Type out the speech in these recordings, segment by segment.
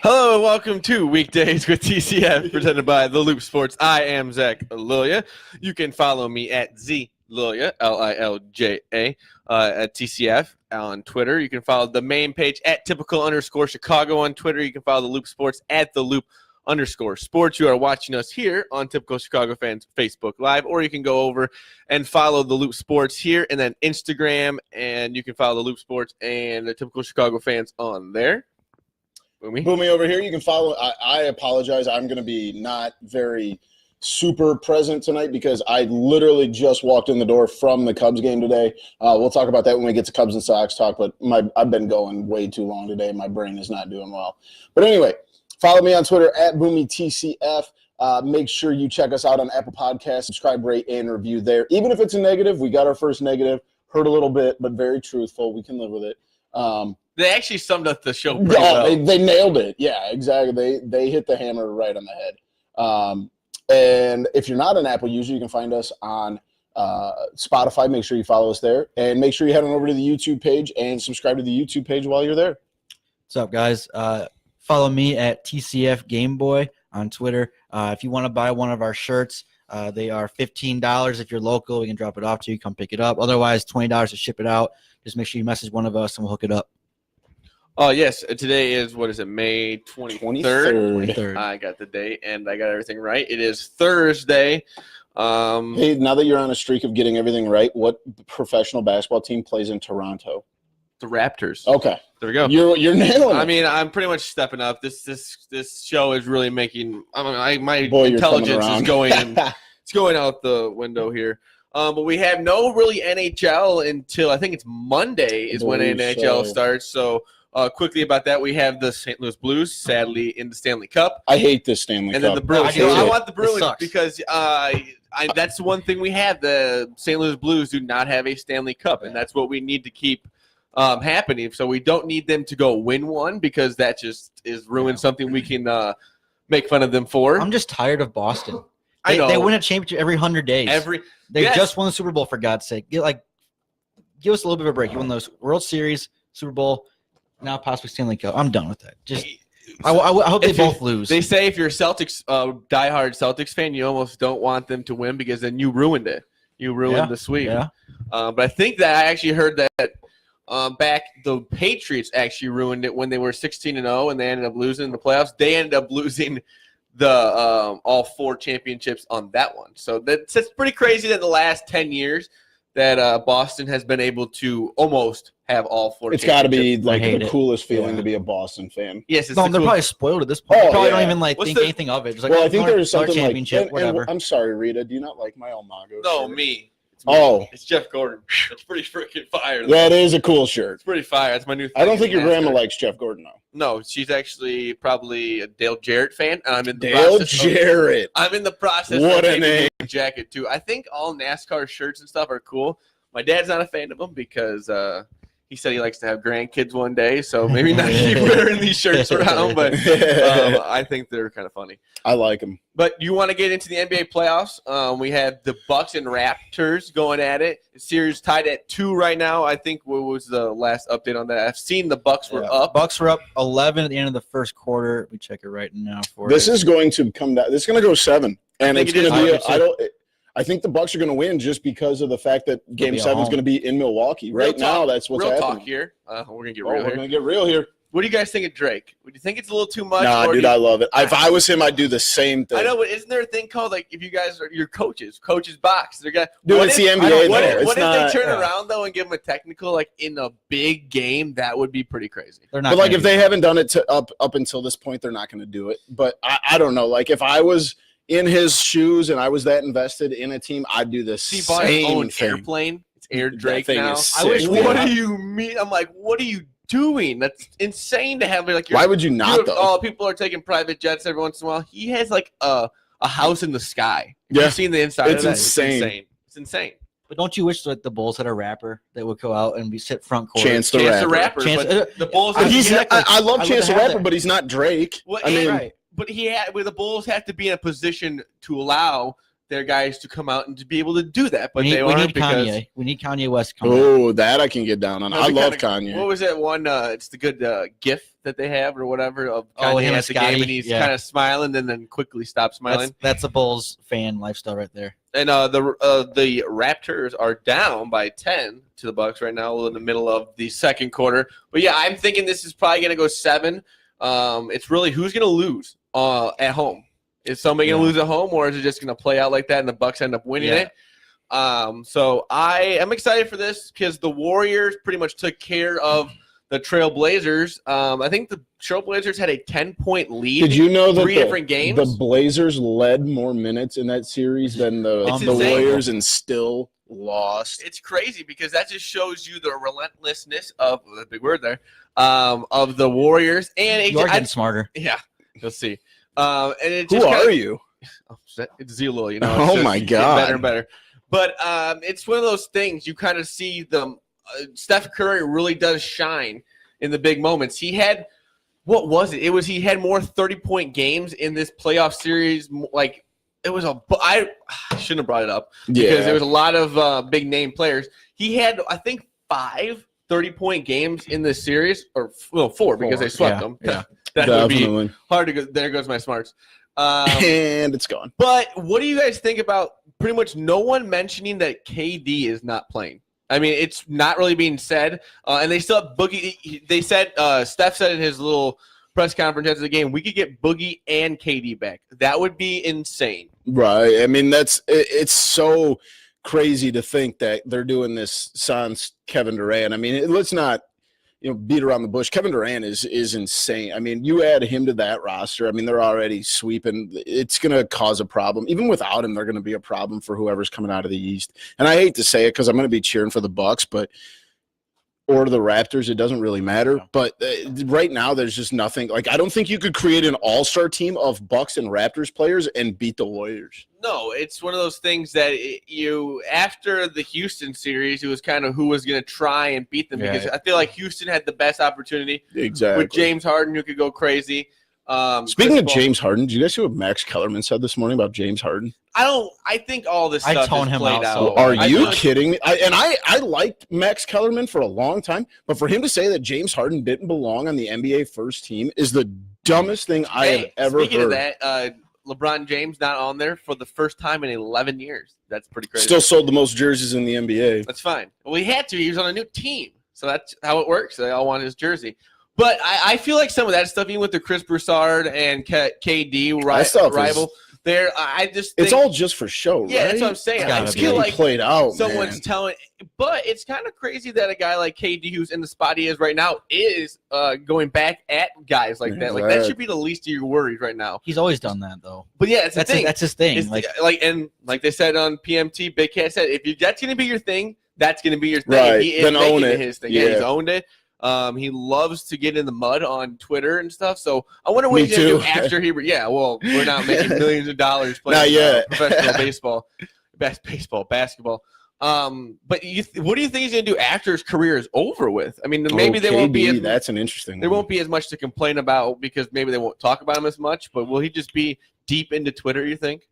Hello and welcome to Weekdays with TCF, presented by The Loop Sports. I am Zach Lilja. You can follow me at ZLilja, Lilja, at TCF on Twitter. You can follow the main page at typical_Chicago on Twitter. You can follow The Loop Sports at The Loop_Sports. You are watching us here on Typical Chicago Fans Facebook Live, or you can go over and follow The Loop Sports here and then Instagram, and you can follow The Loop Sports and the Typical Chicago Fans on there. Boomy over here. You can follow. I apologize. I'm going to be not very super present tonight because I literally just walked in the door from the Cubs game today. We'll talk about that when we get to Cubs and Sox talk, but I've been going way too long today. My brain is not doing well. But anyway, follow me on Twitter at BoomyTCF. Make sure you check us out on Apple Podcasts. Subscribe, rate, and review there. Even if it's a negative, we got our first negative. Hurt a little bit, but very truthful. We can live with it. They actually summed up the show pretty well. They nailed it. Yeah, exactly. They hit the hammer right on the head. And if you're not an Apple user, you can find us on Spotify. Make sure you follow us there. And make sure you head on over to the YouTube page and subscribe to the YouTube page while you're there. What's up, guys? Follow me at TCF Gameboy on Twitter. If you want to buy one of our shirts, they are $15. If you're local, we can drop it off to you. Come pick it up. Otherwise, $20 to ship it out. Just make sure you message one of us and we'll hook it up. Oh, yes. Today is, May 23rd? I got the date, and I got everything right. It is Thursday. Hey, now that you're on a streak of getting everything right, what professional basketball team plays in Toronto? The Raptors. Okay. There we go. You're nailing it. I mean, I'm pretty much stepping up. This show is really making my intelligence is going it's going out the window here. But we have no really NHL until I think it's Monday is when NHL starts. So quickly about that, we have the St. Louis Blues, sadly, in the Stanley Cup. I hate this Stanley Cup. And then the Bruins. I want the Bruins because that's the one thing we have. The St. Louis Blues do not have a Stanley Cup, and that's what we need to keep happening. So we don't need them to go win one because that just is ruin something we can make fun of them for. I'm just tired of Boston. I know. They win a championship every 100 days. They just won the Super Bowl, for God's sake. Give us a little bit of a break. You won those World Series, Super Bowl, now possibly Stanley Cup. I'm done with that. I hope they both lose. They say if you're a Celtics, diehard Celtics fan, you almost don't want them to win because then you ruined it. You ruined the sweep. Yeah. But I think that I actually heard that back the Patriots actually ruined it when they were 16-0 and they ended up losing in the playoffs. They ended up losing the all four championships on that one. So that's pretty crazy that the last 10 years that Boston has been able to almost have all four. It's got to be like the coolest feeling to be a Boston fan. Yes, they're probably spoiled at this point. They probably don't even think anything of it. Just like, I think there's something championship, like. Whatever. I'm sorry, Rita. Do you not like my Almago? No, shirt? me. It's Jeff Gordon. It's pretty freaking fire. That is a cool shirt. It's pretty fire. That's my new thing. I don't think your grandma likes Jeff Gordon, though. No, she's actually probably a Dale Jarrett fan. And I'm in the process What of a name. a jacket, too. I think all NASCAR shirts and stuff are cool. My dad's not a fan of them because he said he likes to have grandkids one day, so maybe not keep wearing these shirts around, but I think they're kind of funny. I like them. But you want to get into the NBA playoffs? We have the Bucks and Raptors going at it. The series tied at 2 right now. I think what was the last update on that? I've seen the Bucks were up. Bucks were up 11 at the end of the first quarter. We check it right now for this is going to come down. This is going to go 7, and it's going to be. I think the Bucks are going to win just because of the fact that Game 7 is going to be in Milwaukee. Right now, that's what's happening. Real talk here. We're going to get real here. We're going to get real here. What do you guys think of Drake? Do you think it's a little too much? Nah, dude, I love it. If I was him, I'd do the same thing. I know, but isn't there a thing called, like, if you guys are your coaches box? They're gonna dude, it's the NBA. What if they turn around, though, and give them a technical, like, in a big game? That would be pretty crazy. They're not. But, like, if they haven't done it up until this point, they're not going to do it. But I don't know. Like, if I was in his shoes and I was that invested in a team, I'd do the same thing. Airplane. It's Air Drake now. I wish. What do you mean? I'm like, what are you doing? That's insane to have. Like, why would you not, though? Oh, people are taking private jets every once in a while. He has, like, a house in the sky. Yeah. You've seen the inside of that. Insane. It's insane. But don't you wish that the Bulls had a rapper that would go out and sit front court? Chance the Rapper. But the Bulls. I love Chance the Rapper, but he's not Drake. Well, I mean, right. But the Bulls have to be in a position to allow their guys to come out and to be able to do that. But we need Kanye. We need Kanye West coming. Oh, that I can get down on. I love Kanye. What was that one? It's the good GIF that they have or whatever of Oh, Kanye him at and the game, Scotty? and he's Yeah. kind of smiling and then quickly stops smiling. That's a Bulls fan lifestyle right there. And the Raptors are down by 10 to the Bucks right now in the middle of the second quarter. But yeah, I'm thinking this is probably going to go 7. It's really who's going to lose at home. Is somebody going to lose at home, or is it just going to play out like that and the Bucks end up winning it? So I am excited for this because the Warriors pretty much took care of the Trailblazers. I think the Trailblazers had a 10-point lead. Did you know that 3 different games? The Blazers led more minutes in that series than the Warriors and still lost? It's crazy because that just shows you the relentlessness of the big word there of the Warriors. And You're getting smarter. Yeah, you'll see. And it Who are you? Oh, it's Zelo, you know. Oh my God! Better and better. But it's one of those things you kind of see the Steph Curry really does shine in the big moments. He had what was it? He had more 30-point games in this playoff series. Like it was I shouldn't have brought it up because there was a lot of big name players. He had I think 5 30-point games in this series, or 4 because they swept them. Yeah. That Definitely. would be hard to go. There goes my smarts. And it's gone. But what do you guys think about pretty much no one mentioning that KD is not playing? I mean, it's not really being said. And they still have Boogie. They said, Steph said in his little press conference after the game, we could get Boogie and KD back. That would be insane. Right. I mean, it's so crazy to think that they're doing this sans Kevin Durant. I mean, let's not beat around the bush. Kevin Durant is insane. I mean, you add him to that roster. I mean, they're already sweeping. It's going to cause a problem. Even without him, they're going to be a problem for whoever's coming out of the East. And I hate to say it because I'm going to be cheering for the Bucks, or the Raptors. It doesn't really matter. But right now, there's just nothing. Like, I don't think you could create an all-star team of Bucks and Raptors players and beat the Warriors. No, it's one of those things that after the Houston series, it was kind of who was going to try and beat them because I feel like Houston had the best opportunity with James Harden, who could go crazy. Speaking of James Harden, did you guys see what Max Kellerman said this morning about James Harden? I think all this stuff tone is him played out out. so Are you kidding me? I liked Max Kellerman for a long time, but for him to say that James Harden didn't belong on the NBA first team is the dumbest thing I have ever heard. Speaking of that, LeBron James not on there for the first time in 11 years. That's pretty crazy. Still sold the most jerseys in the NBA. That's fine. Well, he had to. He was on a new team. So that's how it works. They all want his jersey. But I feel like some of that stuff, even with the Chris Broussard and KD rival, I just think, it's all just for show, right? Yeah, that's what I'm saying. I feel like played out. Someone's telling, but it's kind of crazy that a guy like KD, who's in the spot he is right now, is going back at guys like that. Like that should be the least of your worries right now. He's always done that though. But yeah, that's his thing. And like they said on PMT, Big Cat said, if that's going to be your thing, that's going to be your thing. Right. He is then making own it. His thing. Yeah, he's owned it. He loves to get in the mud on Twitter and stuff. So I wonder what he's going to do after he. Yeah, well, we're not making millions of dollars playing professional basketball. But what do you think he's going to do after his career is over with? I mean, maybe they won't be. That's an interesting. There won't be as much to complain about because maybe they won't talk about him as much. But will he just be deep into Twitter? You think?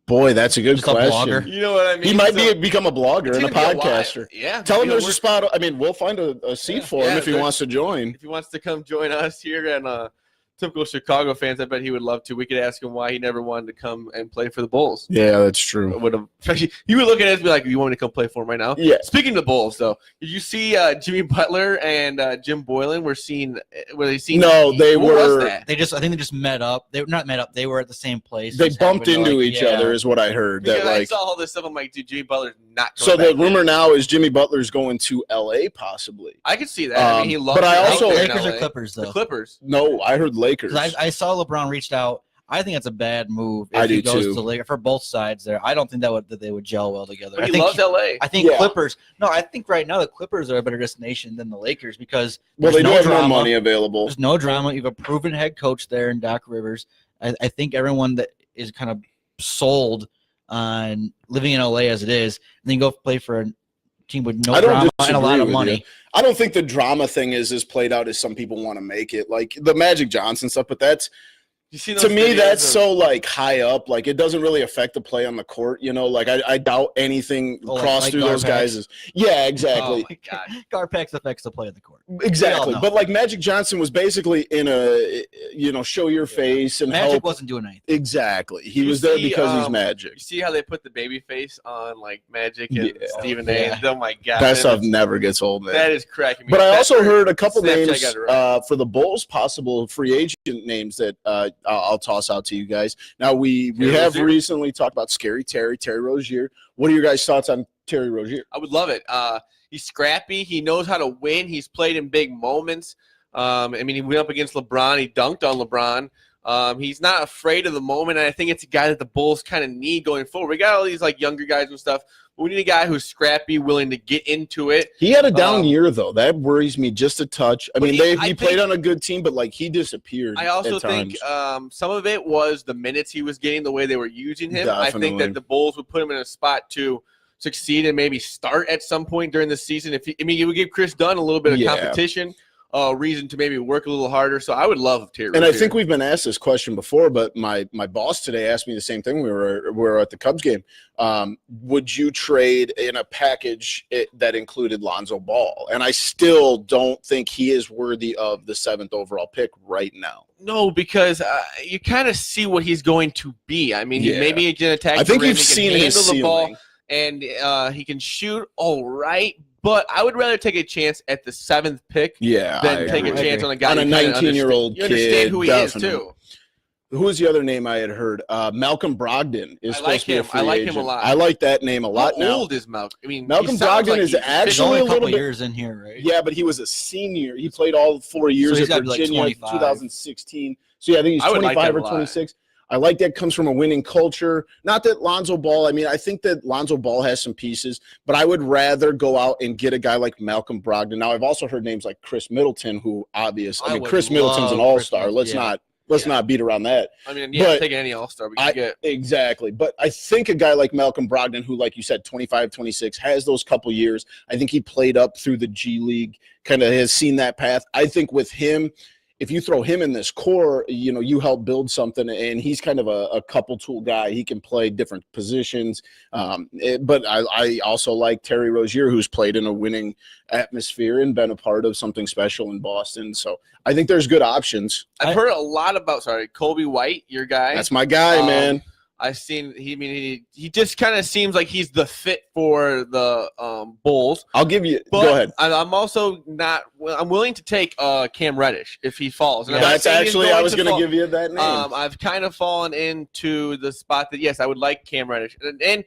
Boy, that's a good Just question. a blogger. You know what I mean? He might become a blogger and a podcaster. Yeah. Tell him there's a spot. I mean, we'll find a seat for him if he wants to join. If he wants to come join us here, and typical Chicago fans, I bet he would love to. We could ask him why he never wanted to come and play for the Bulls. Yeah, that's true. Especially, he would look at us and be like, "You want me to come play for him right now?" Yeah. Speaking of the Bulls, though, did you see Jimmy Butler and Jim Boylan were seen? Were they seen? No, they were. I think they just met up. They were not met up. They were at the same place. They bumped into each other, is what I heard. Because that I saw all this stuff. I'm like, dude, Jimmy Butler's not. So the rumor now is Jimmy Butler's going to LA, possibly. I could see that. I mean, he loves. But I also Lakers or Clippers though. The Clippers. No, I heard Lakers. I saw LeBron reached out. I think that's a bad move. If I do he goes too. To Lakers for both sides there. I don't think that they would gel well together. But he loves LA. I think Clippers. No, I think right now the Clippers are a better destination than the Lakers because they do have drama. more money available. There's no drama. You have a proven head coach there in Doc Rivers. I think everyone that is kind of sold on living in LA as it is, and then go play for a team with no drama and a lot of money. I don't think the drama thing is as played out as some people want to make it. Like the Magic Johnson stuff, but You see those to me, videos that's of- so like high up. Like it doesn't really affect the play on the court. Like I doubt anything crossed like through those Garpax. guys. Yeah, Oh exactly. my god. Garpax affects the play on the court. Exactly. know. But like Magic Johnson was basically in a, show your face and Magic help. wasn't doing anything. Exactly. He You was there see, because he's Magic. You see how they put the baby face on like Magic and Yeah. Stephen Yeah. A. Oh my god. That stuff never gets old, man. That is cracking me. But up. I That's also where heard a couple Snapchat names got it right. for the Bulls, possible free agent names that I'll toss out to you guys. Now, we Terry have Rozier. recently talked about Scary Terry Rozier. What are your guys' thoughts on Terry Rozier? I would love it. He's scrappy. He knows how to win. He's played in big moments. He went up against LeBron. He dunked on LeBron. He's not afraid of the moment, and I think it's a guy that the Bulls kind of need going forward. We got all these like younger guys and stuff, but we need a guy who's scrappy, willing to get into it. He had a down year, though. That worries me just a touch. I But mean, I he played think- on a good team, but like he disappeared. I also at think times. some of it was the minutes he was getting, the way they were using him. I think Definitely. that the Bulls would put him in a spot to succeed and maybe start at some point during the season. It would give Chris Dunn a little bit of Yeah. competition, reason to maybe work a little harder. So I would love Terry. And I Rozier. think we've been asked this question before, but my boss today asked me the same thing. We were at the Cubs game. Would you trade in a package that included Lonzo Ball? And I still don't think he is worthy of the 7th overall pick right now. No, because you kind of see what he's going to be. I mean, Yeah. maybe he can attack. I think the rim, you've he can seen his handle the ball, ceiling. and he can shoot all right. But I would rather take a chance at the 7th pick Yeah, than take a agree. chance on a guy On a who kinda 19-year-old You understand kid, who he definitely. is too. Who was the other name I had heard? Malcolm Brogdon is I supposed like to be a him. free I like him a agent. lot. I like that name a lot How now. old is Malcolm? I mean, Malcolm he sounds Brogdon like is he's actually He's only a a couple little bit. years in here, right? Yeah, but he was a senior. He played all 4 years he's at gotta be like Virginia, 25. 2016. So yeah, I think he's I would like 25 that or a lot. 26. I like that comes from a winning culture. Not that Lonzo Ball. I mean, I think that Lonzo Ball has some pieces, but I would rather go out and get a guy like Malcolm Brogdon. Now, I've also heard names like Chris Middleton, who obviously, I would Chris Middleton's an love all-star. Chris Let's Middleton, not beat around that. I mean, yeah, But taking any All-Star we can get. Exactly. But I think a guy like Malcolm Brogdon, who, like you said, 25, 26, has those couple years. I think he played up through the G League, kind of has seen that path. I think with him, if you throw him in this core, you help build something, and he's kind of a couple tool guy. He can play different positions. But I also like Terry Rozier, who's played in a winning atmosphere and been a part of something special in Boston. So I think there's good options. I've heard a lot about Kobe White, your guy. That's my guy, man. I've seen he just kind of seems like he's the fit for the Bulls. I'll give you. But Go ahead. I'm also not. I'm willing to take Cam Reddish if he falls. And Yeah, I'm not that's saying he's actually I was to going to fall. give you that name. I've kind of fallen into the spot that yes, I would like Cam Reddish, and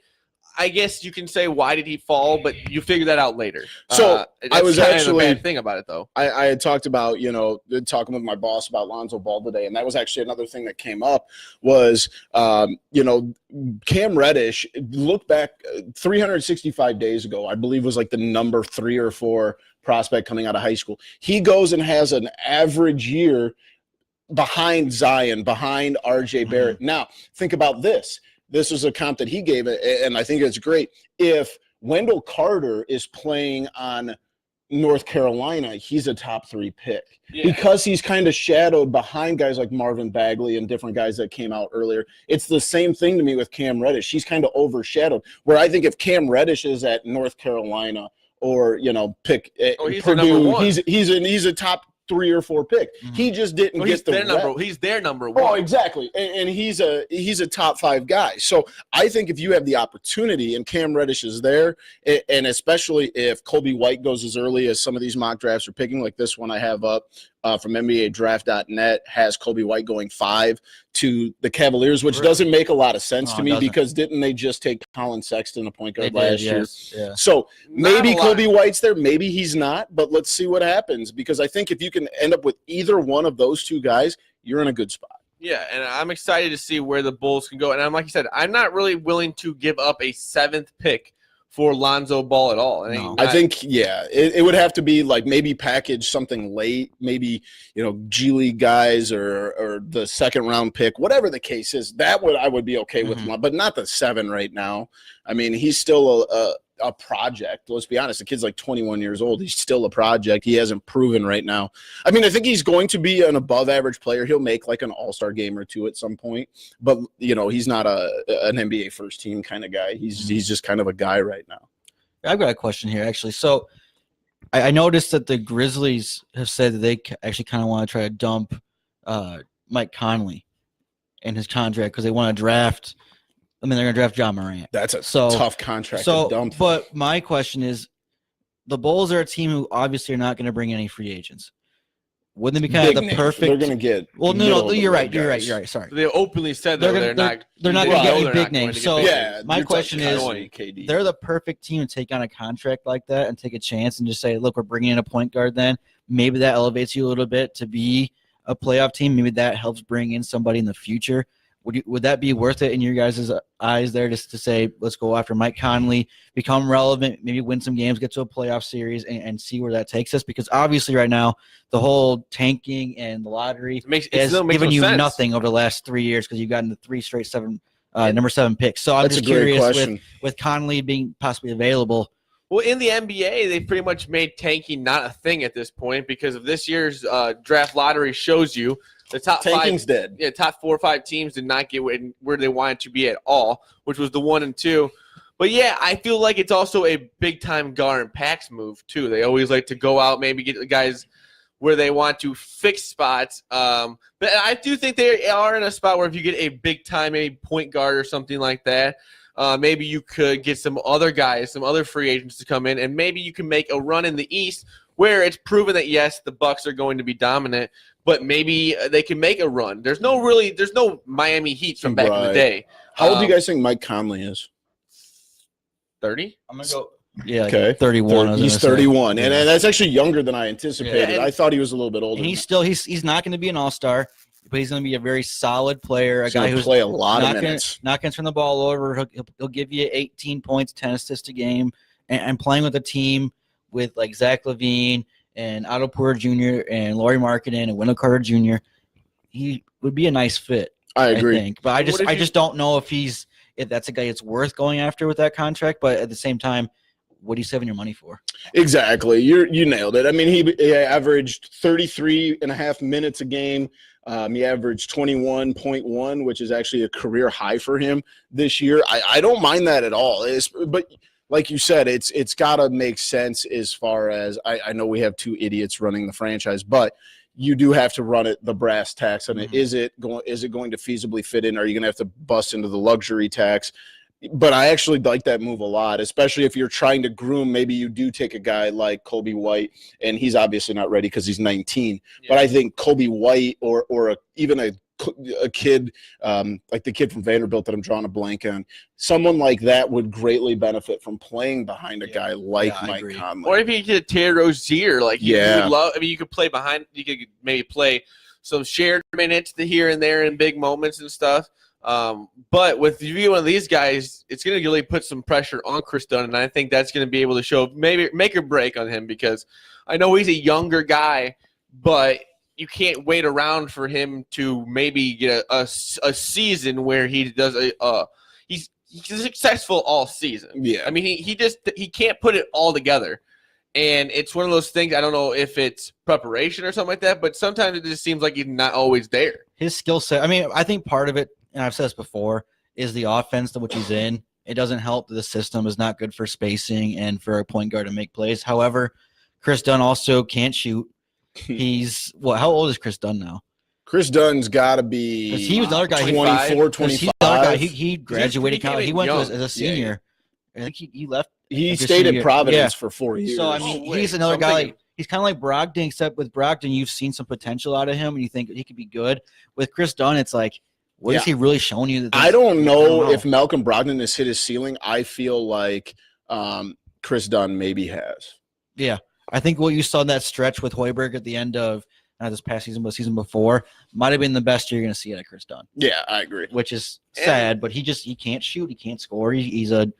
I guess you can say why did he fall, but you figure that out later. So, that's I was kind of actually- the bad thing about it though. I had talked about, talking with my boss about Lonzo Ball today, and that was actually another thing that came up was, Cam Reddish, look back 365 days ago, I believe was like the number 3 or 4 prospect coming out of high school. He goes and has an average year behind Zion, behind RJ Barrett. Now, think about this. This is a comp that he gave, and I think it's great. If Wendell Carter is playing on North Carolina, he's a top 3 pick because he's kind of shadowed behind guys like Marvin Bagley and different guys that came out earlier. It's the same thing to me with Cam Reddish. He's kind of overshadowed, where I think if Cam Reddish is at North Carolina or, pick he's the number Purdue, 1. he's a top 3 or 4 pick. Mhm. He just didn't He's get the their number. rep. He's their number 1. Oh, exactly. And he's a top 5 guy. So I think if you have the opportunity and Cam Reddish is there, and especially if Kobe White goes as early as some of these mock drafts are picking, like this one I have up from NBADraft.net has Kobe White going 5 to the Cavaliers, which Really? doesn't make a lot of sense No, to it me doesn't. because didn't they just take Colin Sexton, a point They guard, did, last year? yes. Yeah. So Not maybe a lot. Kobe White's there, maybe he's not, but let's see what happens because I think if you can end up with either one of those 2 guys, you're in a good spot. Yeah, and I'm excited to see where the Bulls can go. And like you said, I'm not really willing to give up a 7th pick for Lonzo Ball at all. No. I think, it would have to be like maybe package something late, maybe, G League guys or the 2nd round pick, whatever the case is. I would be okay with, but not the 7 right now. I mean, he's still a project. Let's be honest. The kid's like 21 years old. He's still a project. He hasn't proven right now. I mean, I think he's going to be an above average player. He'll make like an all-star game or two at some point, but he's not an NBA first team kind of guy. He's just kind of a guy right now. I've got a question here actually. So I noticed that the Grizzlies have said that they actually kind of want to try to dump Mike Conley and his contract because they want to draft. I mean, they're going to draft John Morant. That's a tough contract to dump. But my question is, the Bulls are a team who obviously are not going to bring any free agents. Wouldn't it be kind of the perfect? They're going to get. Well, no, you're right. Sorry. They openly said they're not going to get any big names. So yeah, my question is, they're the perfect team to take on a contract like that and take a chance and just say, look, we're bringing in a point guard. Then maybe that elevates you a little bit to be a playoff team. Maybe that helps bring in somebody in the future. Would that be worth it in your guys' eyes there, just to say, let's go after Mike Conley, become relevant, maybe win some games, get to a playoff series, and see where that takes us? Because obviously right now, the whole tanking and the lottery has given you nothing over the last 3 years because you've gotten the 3 straight number 7 picks. So I'm just curious with Conley being possibly available. Well, in the NBA, they pretty much made tanking not a thing at this point because of this year's draft lottery shows you the top tanking's dead. Yeah, top 4 or 5 teams did not get where they wanted to be at all, which was the 1 and 2. But yeah, I feel like it's also a big time Gar and Pax move too. They always like to go out, maybe get the guys where they want to fix spots. But I do think they are in a spot where if you get a big time, maybe point guard or something like that, maybe you could get some other guys, some other free agents to come in, and maybe you can make a run in the East where it's proven that yes, the Bucks are going to be dominant, but maybe they can make a run. There's no Miami Heat from back in the day. How old do you guys think Mike Conley is? 30? I'm gonna go. Yeah, okay. 31. He's 31, and that's actually younger than I anticipated. Yeah, I thought he was a little bit older. And he's not going to be an all-star, but he's going to be a very solid player. A guy who's play a lot of minutes. Not going to turn the ball over. He'll give you 18 points, 10 assists a game, and playing with a team with like Zach LaVine and Otto Porter Jr. and Lauri Markkanen and Wendell Carter Jr., he would be a nice fit. I agree. I think. But I just don't know if that's a guy it's worth going after with that contract. But at the same time, what are you saving your money for? Exactly. You nailed it. I mean, he averaged 33 and a half minutes a game. He averaged 21.1, which is actually a career high for him this year. I don't mind that at all. But like you said, it's got to make sense as far as I know we have 2 idiots running the franchise, but you do have to run it the brass tacks on it. Is it going to feasibly fit in? Are you going to have to bust into the luxury tax? But I actually like that move a lot, especially if you're trying to groom. Maybe you do take a guy like Kobe White, and he's obviously not ready because he's 19. Yeah. But I think Kobe White or even a kid like the kid from Vanderbilt that I'm drawing a blank on, someone like that would greatly benefit from playing behind a guy like Mike Conley. Or if you get Terry Rozier, you could play behind. You could maybe play some shared minutes here and there in big moments and stuff. But with one of these guys, it's going to really put some pressure on Chris Dunn, and I think that's going to be able to show maybe make or break on him because I know he's a younger guy, but you can't wait around for him to maybe get a season where he does he's successful all season. Yeah, I mean he can't put it all together, and it's one of those things. I don't know if it's preparation or something like that, but sometimes it just seems like he's not always there. His skill set. I mean, I think part of it, and I've said this before, is the offense to which he's in. It doesn't help that the system is not good for spacing and for a point guard to make plays. However, Chris Dunn also can't shoot. He's how old is Chris Dunn now? Chris Dunn's got to be he was another guy 24, 25. He graduated college. He went as a senior. Yeah. I think he left. He stayed at Providence for 4 years. So, I mean, he's another guy. He's kind of like Brogdon, except with Brogdon, you've seen some potential out of him, and you think he could be good. With Chris Dunn, it's like, what has he really shown you? I don't know if Malcolm Brogdon has hit his ceiling. I feel like Chris Dunn maybe has. Yeah. I think what you saw in that stretch with Hoiberg at the end of not this past season, but season before, might have been the best you're going to see out of Chris Dunn. Yeah, I agree. Which is sad, but he can't shoot. He can't score. He's a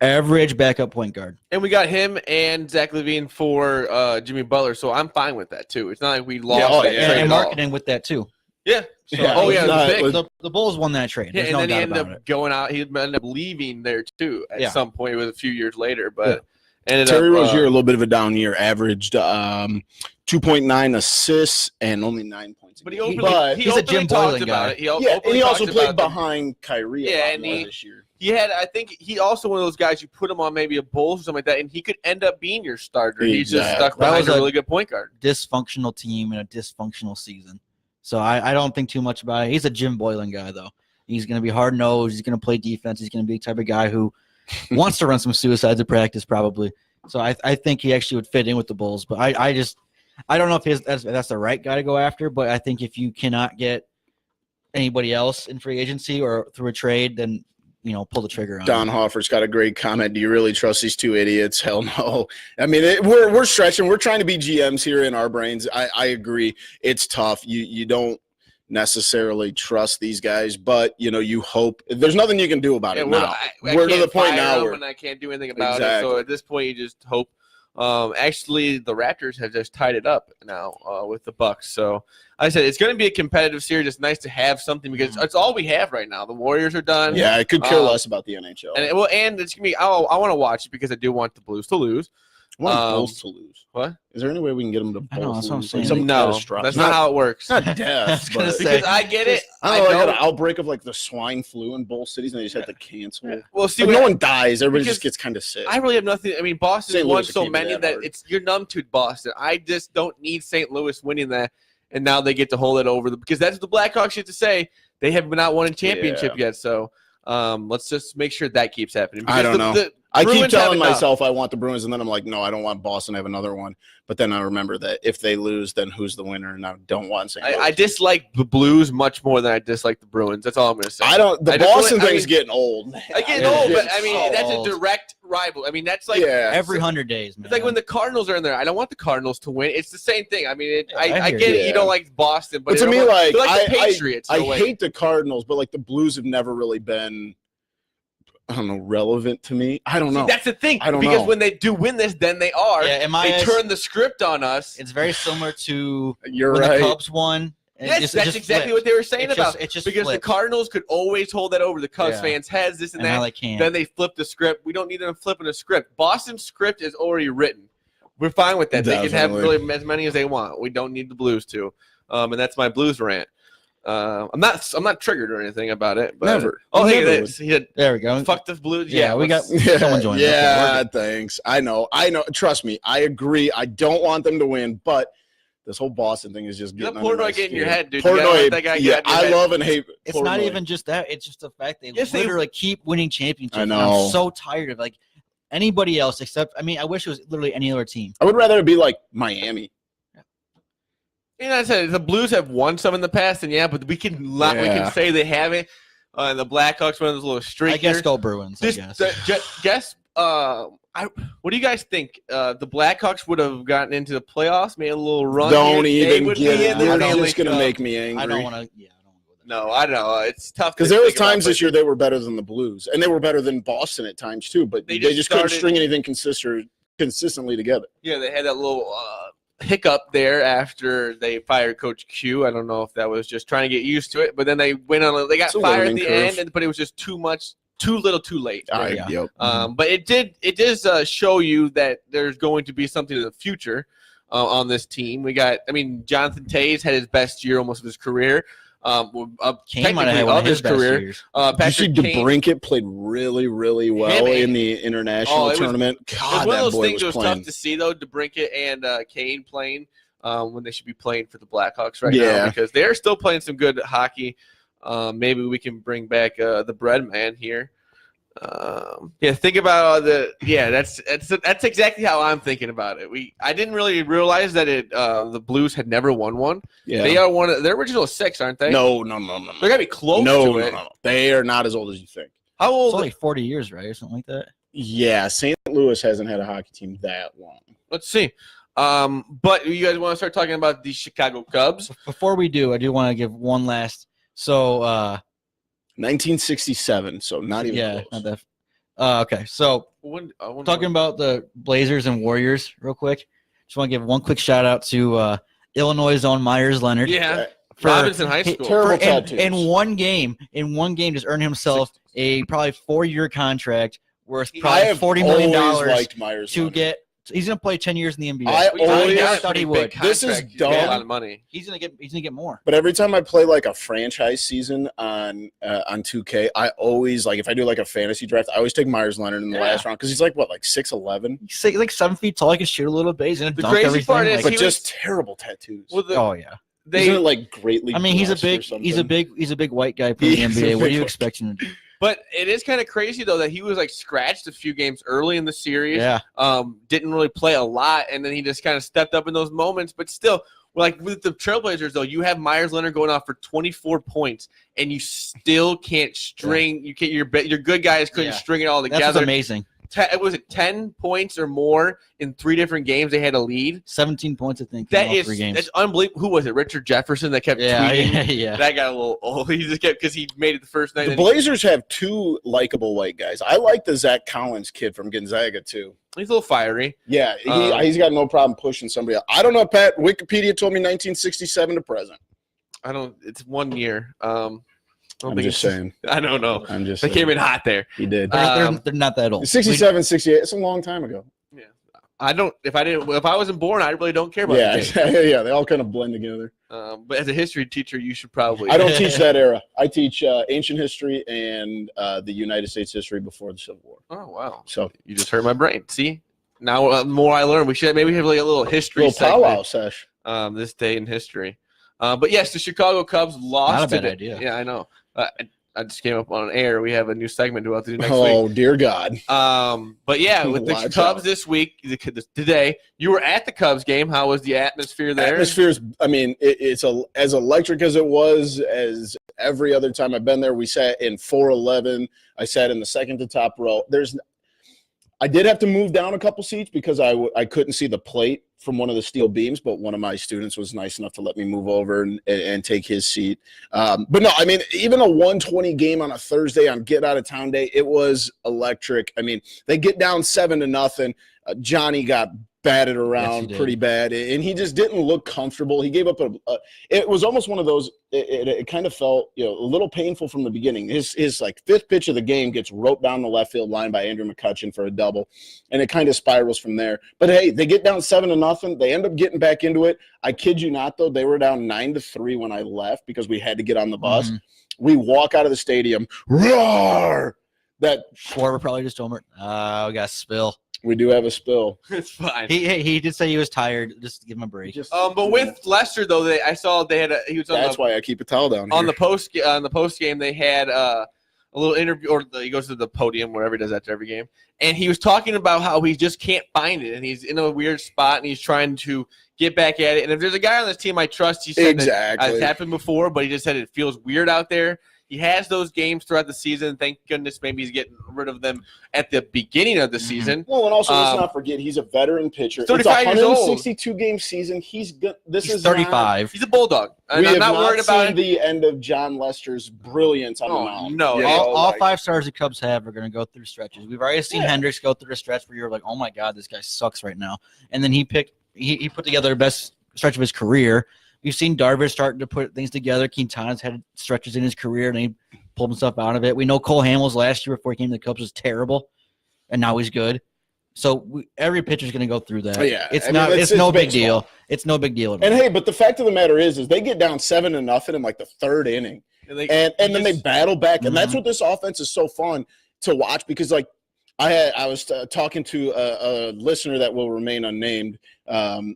average backup point guard. And we got him and Zach LaVine for Jimmy Butler, so I'm fine with that too. It's not like we lost. And Markkanen with that too. Yeah, So, Yeah, Oh, yeah, not- the pick. the Bulls won that trade. Yeah, There's and no then he doubt ended about up it. going out. He ended up leaving there too at Yeah. some point. It was a few years later, but ended Terry up Rozier, a little bit of a down year, averaged 2.9 assists and only 9 points. But He's he a Jim openly talked Boylan about guy. it. He and openly he also talked played about them. behind Kyrie a Yeah, lot and more he- this year. He had, I think, he also one of those guys you put him on maybe a Bulls or something like that, and he could end up being your starter. He's just stuck Exactly. That behind was a a- really good point guard. Dysfunctional team in a dysfunctional season. So I don't think too much about it. He's a Jim Boylan guy, though. He's going to be hard-nosed. He's going to play defense. He's going to be the type of guy who wants to run some suicides at practice, probably. So I think he actually would fit in with the Bulls. But I don't know if that's the right guy to go after. But I think if you cannot get anybody else in free agency or through a trade, then pull the trigger on Don him. Hoffer's got a great comment. Do you really trust these two idiots? Hell no. I mean, we're stretching. We're trying to be GMs here in our brains. I agree. It's tough. You don't necessarily trust these guys, but you hope. There's nothing you can do about it now. We're to the point now where and I can't do anything about it. Exactly. So at this point, you just hope. Actually, the Raptors have just tied it up now with the Bucks. So I said it's going to be a competitive series. It's nice to have something because it's all we have right now. The Warriors are done. Yeah, I could care less about the NHL. And it's gonna be. I want to watch it because I do want the Blues to lose. I want Bulls to lose. What? Is there any way we can get them to I know, both that's what I'm lose? saying. Something No, catastrophic. that's not how it works. Not I death, was gonna but say- Because I get it. I don't know, like know. an outbreak of like the swine flu in both cities, and they just had to cancel. Well, see, Like, no one dies. Everybody because just gets kind of sick. I really have nothing. I mean, Boston St. won Louis so can't be many that that hard. you're numb to Boston. I just don't need St. Louis winning that, and now they get to hold it over because that's what the Blackhawks get to say. They have not won a championship yet, so let's just make sure that keeps happening. I Because don't know. I keep Bruins telling have enough. myself I want the Bruins, and then I'm like, no, I don't want Boston to have another one. But then I remember that if they lose, then who's the winner? And I don't want St. Louis. I dislike the Blues much more than I dislike the Bruins. That's all I'm going to say. I don't. The I just Boston really- I thing's mean- getting old. I get Yeah, old, but it's I mean so that's old. a direct rival. I mean that's like Yeah. Every 100 days, man. it's like when the Cardinals are in there. I don't want the Cardinals to win. It's the same thing. I mean, Yeah, I I get hear it. you. You don't like Boston, but But to you're me, almost- like, you're the Patriots. I in a way. hate the Cardinals, but like the Blues have never really been, I don't know, relevant to me. I don't know. See, that's the thing. I don't because know. when they do win this, then they are. Yeah, in my They eyes, turn the script on us. it's very similar to You're when right. the Cubs won. and Yes, it that's just exactly flipped. what they were saying It about. just- it just because flipped. the Cardinals could always hold that over the Cubs Yeah. fans' heads, this and And now that. they can't. Then they flip the script. We don't need them flipping a script. Boston's script is already written. We're fine with that. They can have Definitely. really as many as they want. We don't need the Blues to. And that's my Blues rant. I'm not triggered or anything about it. But, Never. Oh, hey, Never he had There we go. fuck the Blues. Yeah, we got let's- someone joined. Yeah, Okay, thanks. I know. Trust me. I agree. I don't want them to win, but this whole Boston thing is just Let getting under my Portnoy get in your skin. head, dude. You gotta Portnoy, let that guy get yeah, in your I head. love and hate. it's not Portnoy. even just that. It's just the fact they Yes, they- literally keep winning championships. I and know. I'm so tired of like anybody else except. I mean, I wish it was literally any other team. I would rather it be like Miami. You know, I said the Blues have won some in the past, and but we can we Yeah. can say they haven't. And the Blackhawks went on this little streak. I guess here. go Bruins. This, I guess. guess. What do you guys think? The Blackhawks would have gotten into the playoffs, made a little run. Don't here. They even would get be it. in the You're Stanley just gonna Cup. make me angry. I don't want to. Yeah, I don't want to go there. No, I don't know. It's tough Because to there was think about, times but this year they were better than the Blues, and they were better than Boston at times too. But They they just just couldn't started- string anything consistently together. Yeah, they had that little hiccup there after they fired Coach Q. I don't know if that was just trying to get used to it, but then they went on. They got It's a fired at learning the curve. end, but it was just too much, too little, too late. Yeah. Yep. But it does show you that there's going to be something in the future on this team. Jonathan Tays had his best year almost of his career. Kane might have had one of his best years. Did you see Patrick Kane. DeBrincat played really, really well Him and- in the international it was- tournament? It was God, one of that those boy things that was was playing. tough to see, though, DeBrincat and Kane playing when they should be playing for the Blackhawks right Yeah. now because they're still playing some good hockey. Maybe we can bring back the bread man here. Think about all that's exactly how I'm thinking about it. I didn't really realize that the Blues had never won one. Yeah. They are one of their original 6, aren't they? No. They're gonna be close No, to it. no. They are not as old as you think. How It's old? only 40 years, right, or something like that. Yeah, St. Louis hasn't had a hockey team that long. Let's see. But you guys want to start talking about the Chicago Cubs? Before we do, I do want to give one last. So 1967, so not even yeah, close. not that. Okay, so talking about the Blazers and Warriors real quick. Just want to give one quick shout out to Illinois' own Myers Leonard. Yeah. Robinson High School. Terrible tattoos. In one game, just earned himself a probably 4-year contract worth probably $40 million to get. He's going to play 10 years in the NBA. I always thought he would. This is dumb. A lot of money. He's going to get more. But every time I play like a franchise season on 2K, I always like if I do like a fantasy draft, I always take Myers Leonard in the last round because he's like 6'11". He's like 7 feet tall. He can shoot a little bit. He's going to dunk crazy everything. part is But just terrible tattoos. Well, oh yeah. Isn't it like greatly? I mean, he's a big white guy playing the NBA. What do you expect him to do? But it is kind of crazy though that he was like scratched a few games early in the series. Yeah. Didn't really play a lot, and then he just kind of stepped up in those moments. But still, like with the Trailblazers though, you have Myers Leonard going off for 24 points, and you still can't string. Yeah. You can't. Your good guys couldn't string it all together. That's amazing. Was it 10 points or more in 3 different games? They had a lead. 17 points, I think. That in all is 3 games. That's unbelievable. Who was it? Richard Jefferson that kept tweeting. Yeah. That got a little old. He just kept because he made it the first night. The Blazers have 2 likable white guys. I like the Zach Collins kid from Gonzaga too. He's a little fiery. Yeah, he's got no problem pushing somebody else. I don't know, Pat. Wikipedia told me 1967 to present. I don't. It's 1 year. I'm just saying. I don't know. I'm just They saying. came in hot there. He did. They're not that old. 67, 68. It's a long time ago. Yeah. I don't. If I wasn't born, I really don't care about. Yeah. They all kind of blend together. But as a history teacher, you should probably. I don't teach that era. I teach ancient history and the United States history before the Civil War. Oh wow! So you just hurt my brain. See, now the more I learn, we should maybe have like a little history. Powwow sesh. This day in history. But yes, the Chicago Cubs lost. Not a bad today. idea. Yeah, I know. I just came up on air. We have a new segment to do next week. Oh, dear God. But yeah, with the Cubs this week, today, you were at the Cubs game. How was the atmosphere there? Atmosphere's, I mean, it's as electric as it was as every other time I've been there. We sat in 411. I sat in the second to top row. I did have to move down a couple seats because I couldn't see the plate from one of the steel beams, but one of my students was nice enough to let me move over and take his seat. But no, I mean, even a 120 game on a Thursday on get out of town day, it was electric. I mean, they get down 7-0. Johnny got batted around pretty bad, and he just didn't look comfortable. He gave up it was almost one of those, it kind of felt, a little painful from the beginning. His like 5th pitch of the game gets roped down the left field line by Andrew McCutchen for a double, and it kind of spirals from there. But hey, they get down 7-0. They end up getting back into it. I kid you not, though, they were down 9-3 when I left because we had to get on the bus. Mm-hmm. We walk out of the stadium, roar! That Schwarber probably just told me, we got a spill. We do have a spill. It's fine. He did say he was tired. Just give him a break. But with Lester though, I saw they had he was on. That's why I keep a towel down here. On the post game, they had a little interview, or he goes to the podium wherever he does after every game, and he was talking about how he just can't find it, and he's in a weird spot, and he's trying to get back at it. And if there's a guy on this team I trust, he said that it's happened before, but he just said it feels weird out there. He has those games throughout the season. Thank goodness maybe he's getting rid of them at the beginning of the season. Well, and also let's not forget he's a veteran pitcher. 35 it's a 162-game season. He's good. He's 35. He's a bulldog. And I'm not worried about the end of John Lester's brilliance on the mound. No, all 5 stars the Cubs have are going to go through stretches. We've already seen Hendricks go through a stretch where you're like, oh my God, this guy sucks right now. And then he put together the best stretch of his career. We've seen Darvish starting to put things together. Quintana's had stretches in his career, and he pulled himself out of it. We know Cole Hamels last year before he came to the Cubs was terrible, and now he's good. So every pitcher's going to go through that. Oh, yeah. It's no big deal. It's no big deal. And hey, but the fact of the matter is they get down 7-0 in like the 3rd inning, and then they battle back, and that's what this offense is so fun to watch because like I was talking to a listener that will remain unnamed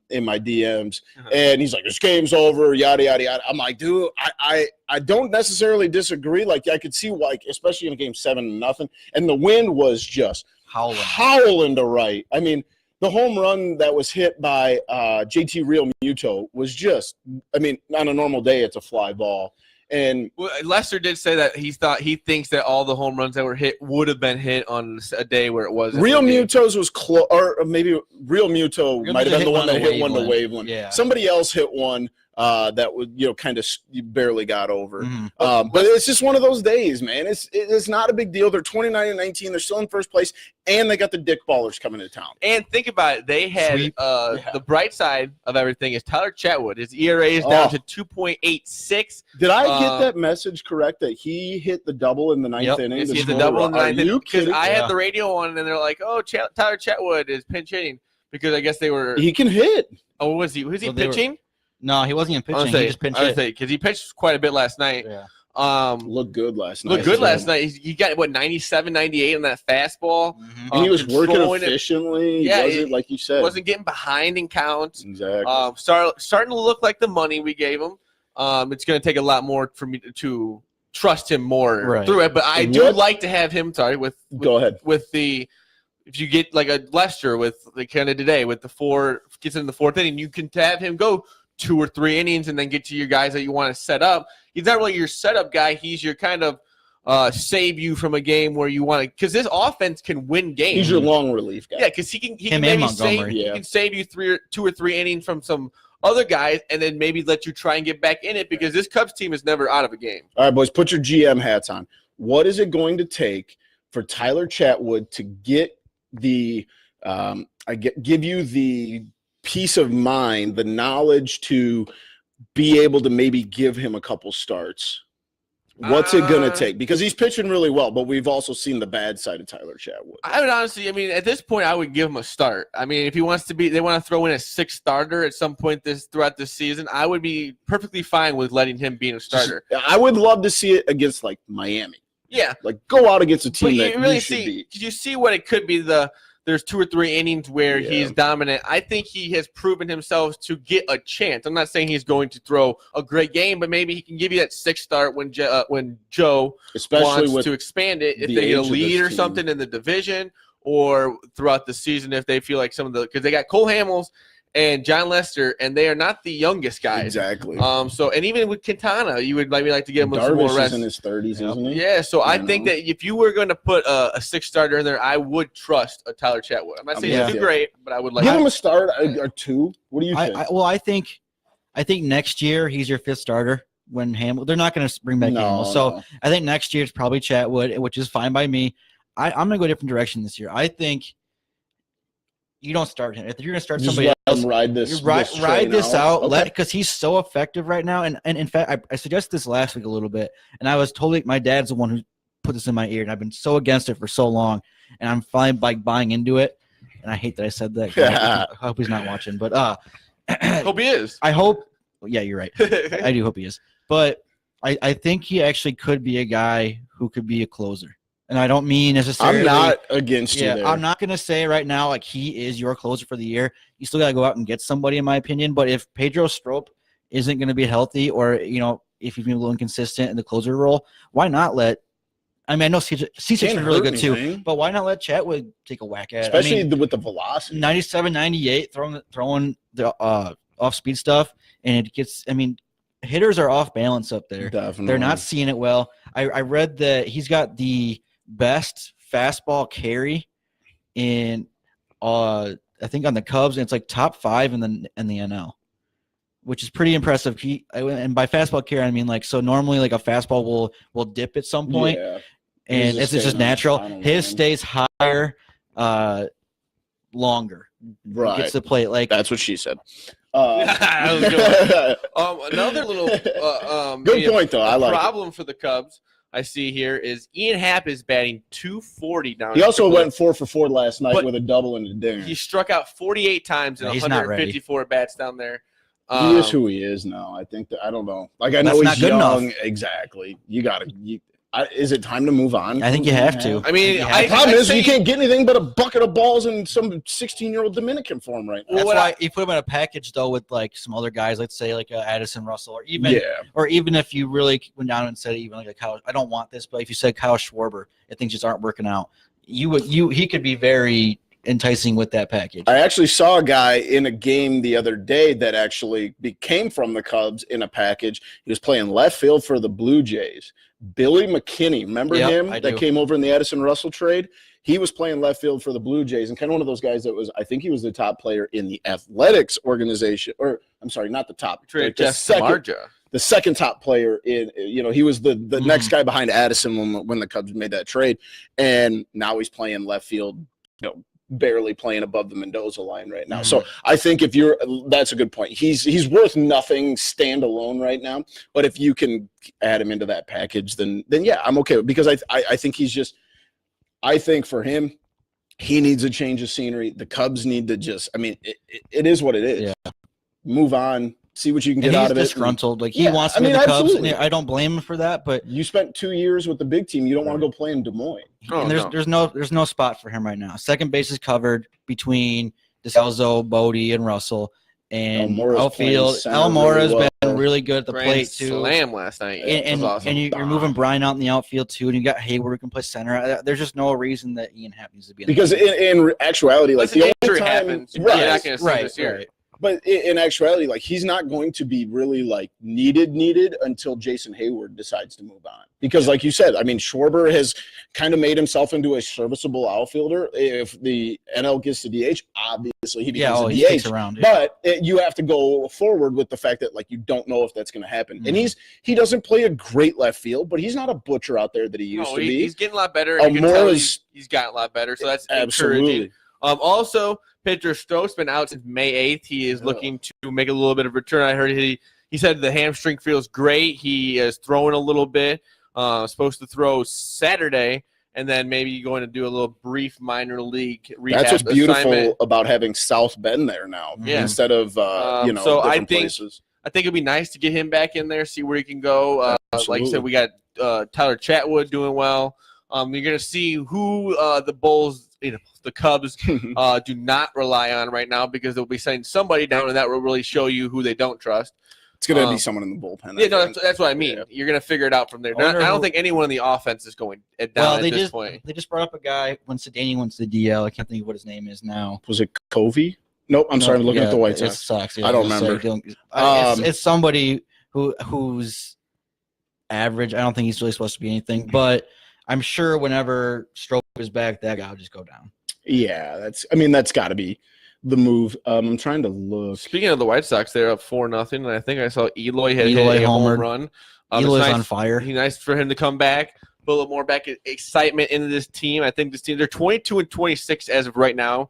in my DMs, and he's like, "This game's over, yada yada yada." I'm like, "Dude, I don't necessarily disagree. Like, I could see why, especially in a game 7-0, and the wind was just howling to right. I mean, the home run that was hit by JT Real Muto was just, I mean, on a normal day, it's a fly ball." And Lester did say that he thinks that all the home runs that were hit would have been hit on a day where it wasn't. Real Muto's was close, or maybe Real Muto might have been the one that hit one to Waveland. Yeah. Somebody else hit one that would kind of barely got over. Mhm. But it's just one of those days, man. It's not a big deal. They're 29-19. They're still in first place, and they got the dick ballers coming to town. And think about it. They had the bright side of everything is Tyler Chatwood. His ERA is down to 2.86. Did I get that message correct that he hit the double in the ninth inning? Yes, he hit the double in the ninth inning. Because I Yeah. had the radio on, and they're like, "Oh, Tyler Chatwood is pinch hitting," because I guess they were. He can hit. Oh, was he? Was he pitching? No, he wasn't even pitching. He just pinched I hit. because he pitched quite a bit last night. Yeah. Looked good last night. Looked good last night. He got 97, 98 on that fastball. Mhm. And he was working controlling it. efficiently. Yeah, He wasn't, like you said. Wasn't getting behind in counts. Exactly. Starting to look like the money we gave him. It's going to take a lot more for me to trust him more through it. But I do like to have him. Sorry, Go ahead. With the. If you get like a Lester with the kind of today with the gets in the fourth inning, you can have him go 2 or 3 innings and then get to your guys that you want to set up. He's not really your setup guy. He's your kind of save you from a game where you want to, because this offense can win games. He's your long relief guy. Yeah, because he can maybe save you 2 or 3 innings from some other guys, and then maybe let you try and get back in it, because this Cubs team is never out of a game. All right, boys, put your GM hats on. What is it going to take for Tyler Chatwood to get give you the peace of mind, the knowledge to be able to maybe give him a couple starts? What's it going to take? Because he's pitching really well, but we've also seen the bad side of Tyler Chatwood. I would honestly, at this point, I would give him a start. If he wants to they want to throw in a 6th starter at some point throughout this season, I would be perfectly fine with letting him be a starter. I would love to see it against like Miami. Yeah, like go out against a team that really you should beat. Did you see what it could be? There's 2 or 3 innings where he's dominant. I think he has proven himself to get a chance. I'm not saying he's going to throw a great game, but maybe he can give you that 6th start when Joe wants to expand it. If they get a lead or something in the division or throughout the season, if they feel like because they got Cole Hamels and John Lester, and they are not the youngest guys. Exactly. And even with Quintana, you would maybe like to give him some more rest. Darvish is in his 30s, isn't he? Yeah, so I think that if you were going to put a 6th starter in there, I would trust a Tyler Chatwood. I'm not saying he'll do great, but I would like give him a start or 2. What do you think? I think next year he's your 5th starter when they're not going to bring back Hamels. So I think next year it's probably Chatwood, which is fine by me. I'm going to go a different direction this year. I think you don't start him. If you're going to start somebody else, ride this out. Okay. Because he's so effective right now. And in fact, I suggested this last week a little bit, and I was totally – my dad's the one who put this in my ear, and I've been so against it for so long, and I'm finally buying into it. And I hate that I said that. I hope he's not watching. But hope he is. I hope – yeah, you're right. I do hope he is. But I think he actually could be a guy who could be a closer. And I don't mean necessarily. I'm not against you there. I'm not going to say right now like he is your closer for the year. You still got to go out and get somebody, in my opinion. But if Pedro Strop isn't going to be healthy, or if he's been a little inconsistent in the closer role, why not let? I know C6 is really good too, but why not let Chatwood take a whack at it? Especially with the velocity. 97, 98, throwing the off-speed stuff, and it gets. Hitters are off balance up there. Definitely. They're not seeing it well. I read that he's got the best fastball carry in I think on the Cubs, and it's like top 5 in the NL, which is pretty impressive. And by fastball carry, I mean so normally like a fastball will dip at some point, and it's just natural. His stays higher, longer. Right, gets to play like that's what she said. Another little good point though. I like problem for the Cubs I see here is Ian Happ is batting .240 now. He also went 4 for 4 last night with a double and a dinger. He struck out 48 times in 154 bats down there. He is who he is now. I think I don't know. Like I know he's young. Enough. Exactly. You got to. Is it time to move on? I think you have to. The problem is you can't get anything but a bucket of balls in some 16-year-old Dominican form right now. That's why you put him in a package though with like some other guys, let's say like Addison Russell, or even if you really went down and said even like a Kyle. I don't want this, but if you said Kyle Schwarber, if things just aren't working out, he could be very enticing with that package. I actually saw a guy in a game the other day that actually came from the Cubs in a package. He was playing left field for the Blue Jays. Billy McKinney, remember him that came over in the Addison Russell trade? He was playing left field for the Blue Jays and kind of one of those guys that was, I think he was the top player in the athletics organization, or I'm sorry, not the top. Trade the second top player in, he was the next guy behind Addison when the Cubs made that trade. And now he's playing left field, barely playing above the Mendoza line right now. So I think that's a good point. He's worth nothing standalone right now. But if you can add him into that package, then yeah, I'm okay. Because I think I think for him, he needs a change of scenery. The Cubs need to it is what it is. Yeah. Move on. See what you can get out of it. He's disgruntled. He wants to be the Cubs. And I don't blame him for that. But you spent 2 years with the big team. You don't want to go play in Des Moines. And there's no spot for him right now. Second base is covered between DeSalzo, Bodie, and Russell. And outfield, Almora's been really good at the plate too. Slam last night. And awesome. you're moving Brian out in the outfield too, and you got Hayward who can play center. There's just no reason that Ian Happ needs to be in because in actuality, the injury only time happens, you're not going to see this year. Right. But in actuality, he's not going to be really needed until Jason Hayward decides to move on. Because like you said, Schwarber has kind of made himself into a serviceable outfielder. If the NL gets the DH, obviously he becomes a DH. Around, But you have to go forward with the fact that you don't know if that's going to happen. And he doesn't play a great left field, but he's not a butcher out there that he used to be. He's getting a lot better. You can tell he's gotten a lot better. So that's encouraging. Also, Pedro Stroh's been out since May 8th. He is looking to make a little bit of return. I heard he said the hamstring feels great. He is throwing a little bit. Supposed to throw Saturday, and then maybe going to do a little brief minor league rehab. That's what's beautiful about having South Bend there now instead of so different places. I think it'd be nice to get him back in there, see where he can go. Like I said, we got Tyler Chatwood doing well. You're going to see who the Bulls, the Cubs, do not rely on right now because they'll be sending somebody down, and that will really show you who they don't trust. It's going to be someone in the bullpen. Yeah, no, that's what I mean. Yeah. You're going to figure it out from there. I don't think anyone in the offense is going down at this point. They just brought up a guy when Sedanian went to the DL. I can't think of what his name is now. Was it Covey? Nope, I'm sorry. I'm looking at the White Sox. It sucks. I don't remember. It's somebody who's average. I don't think he's really supposed to be anything, but I'm sure whenever Stroke is back, that guy will just go down. Yeah, that's got to be the move. I'm trying to look. Speaking of the White Sox, they're up 4-0, and I think I saw Eloy hit a home run. Eloy's on fire. He's nice for him to come back, put a little more excitement into this team. I think this team, they're 22-26 as of right now.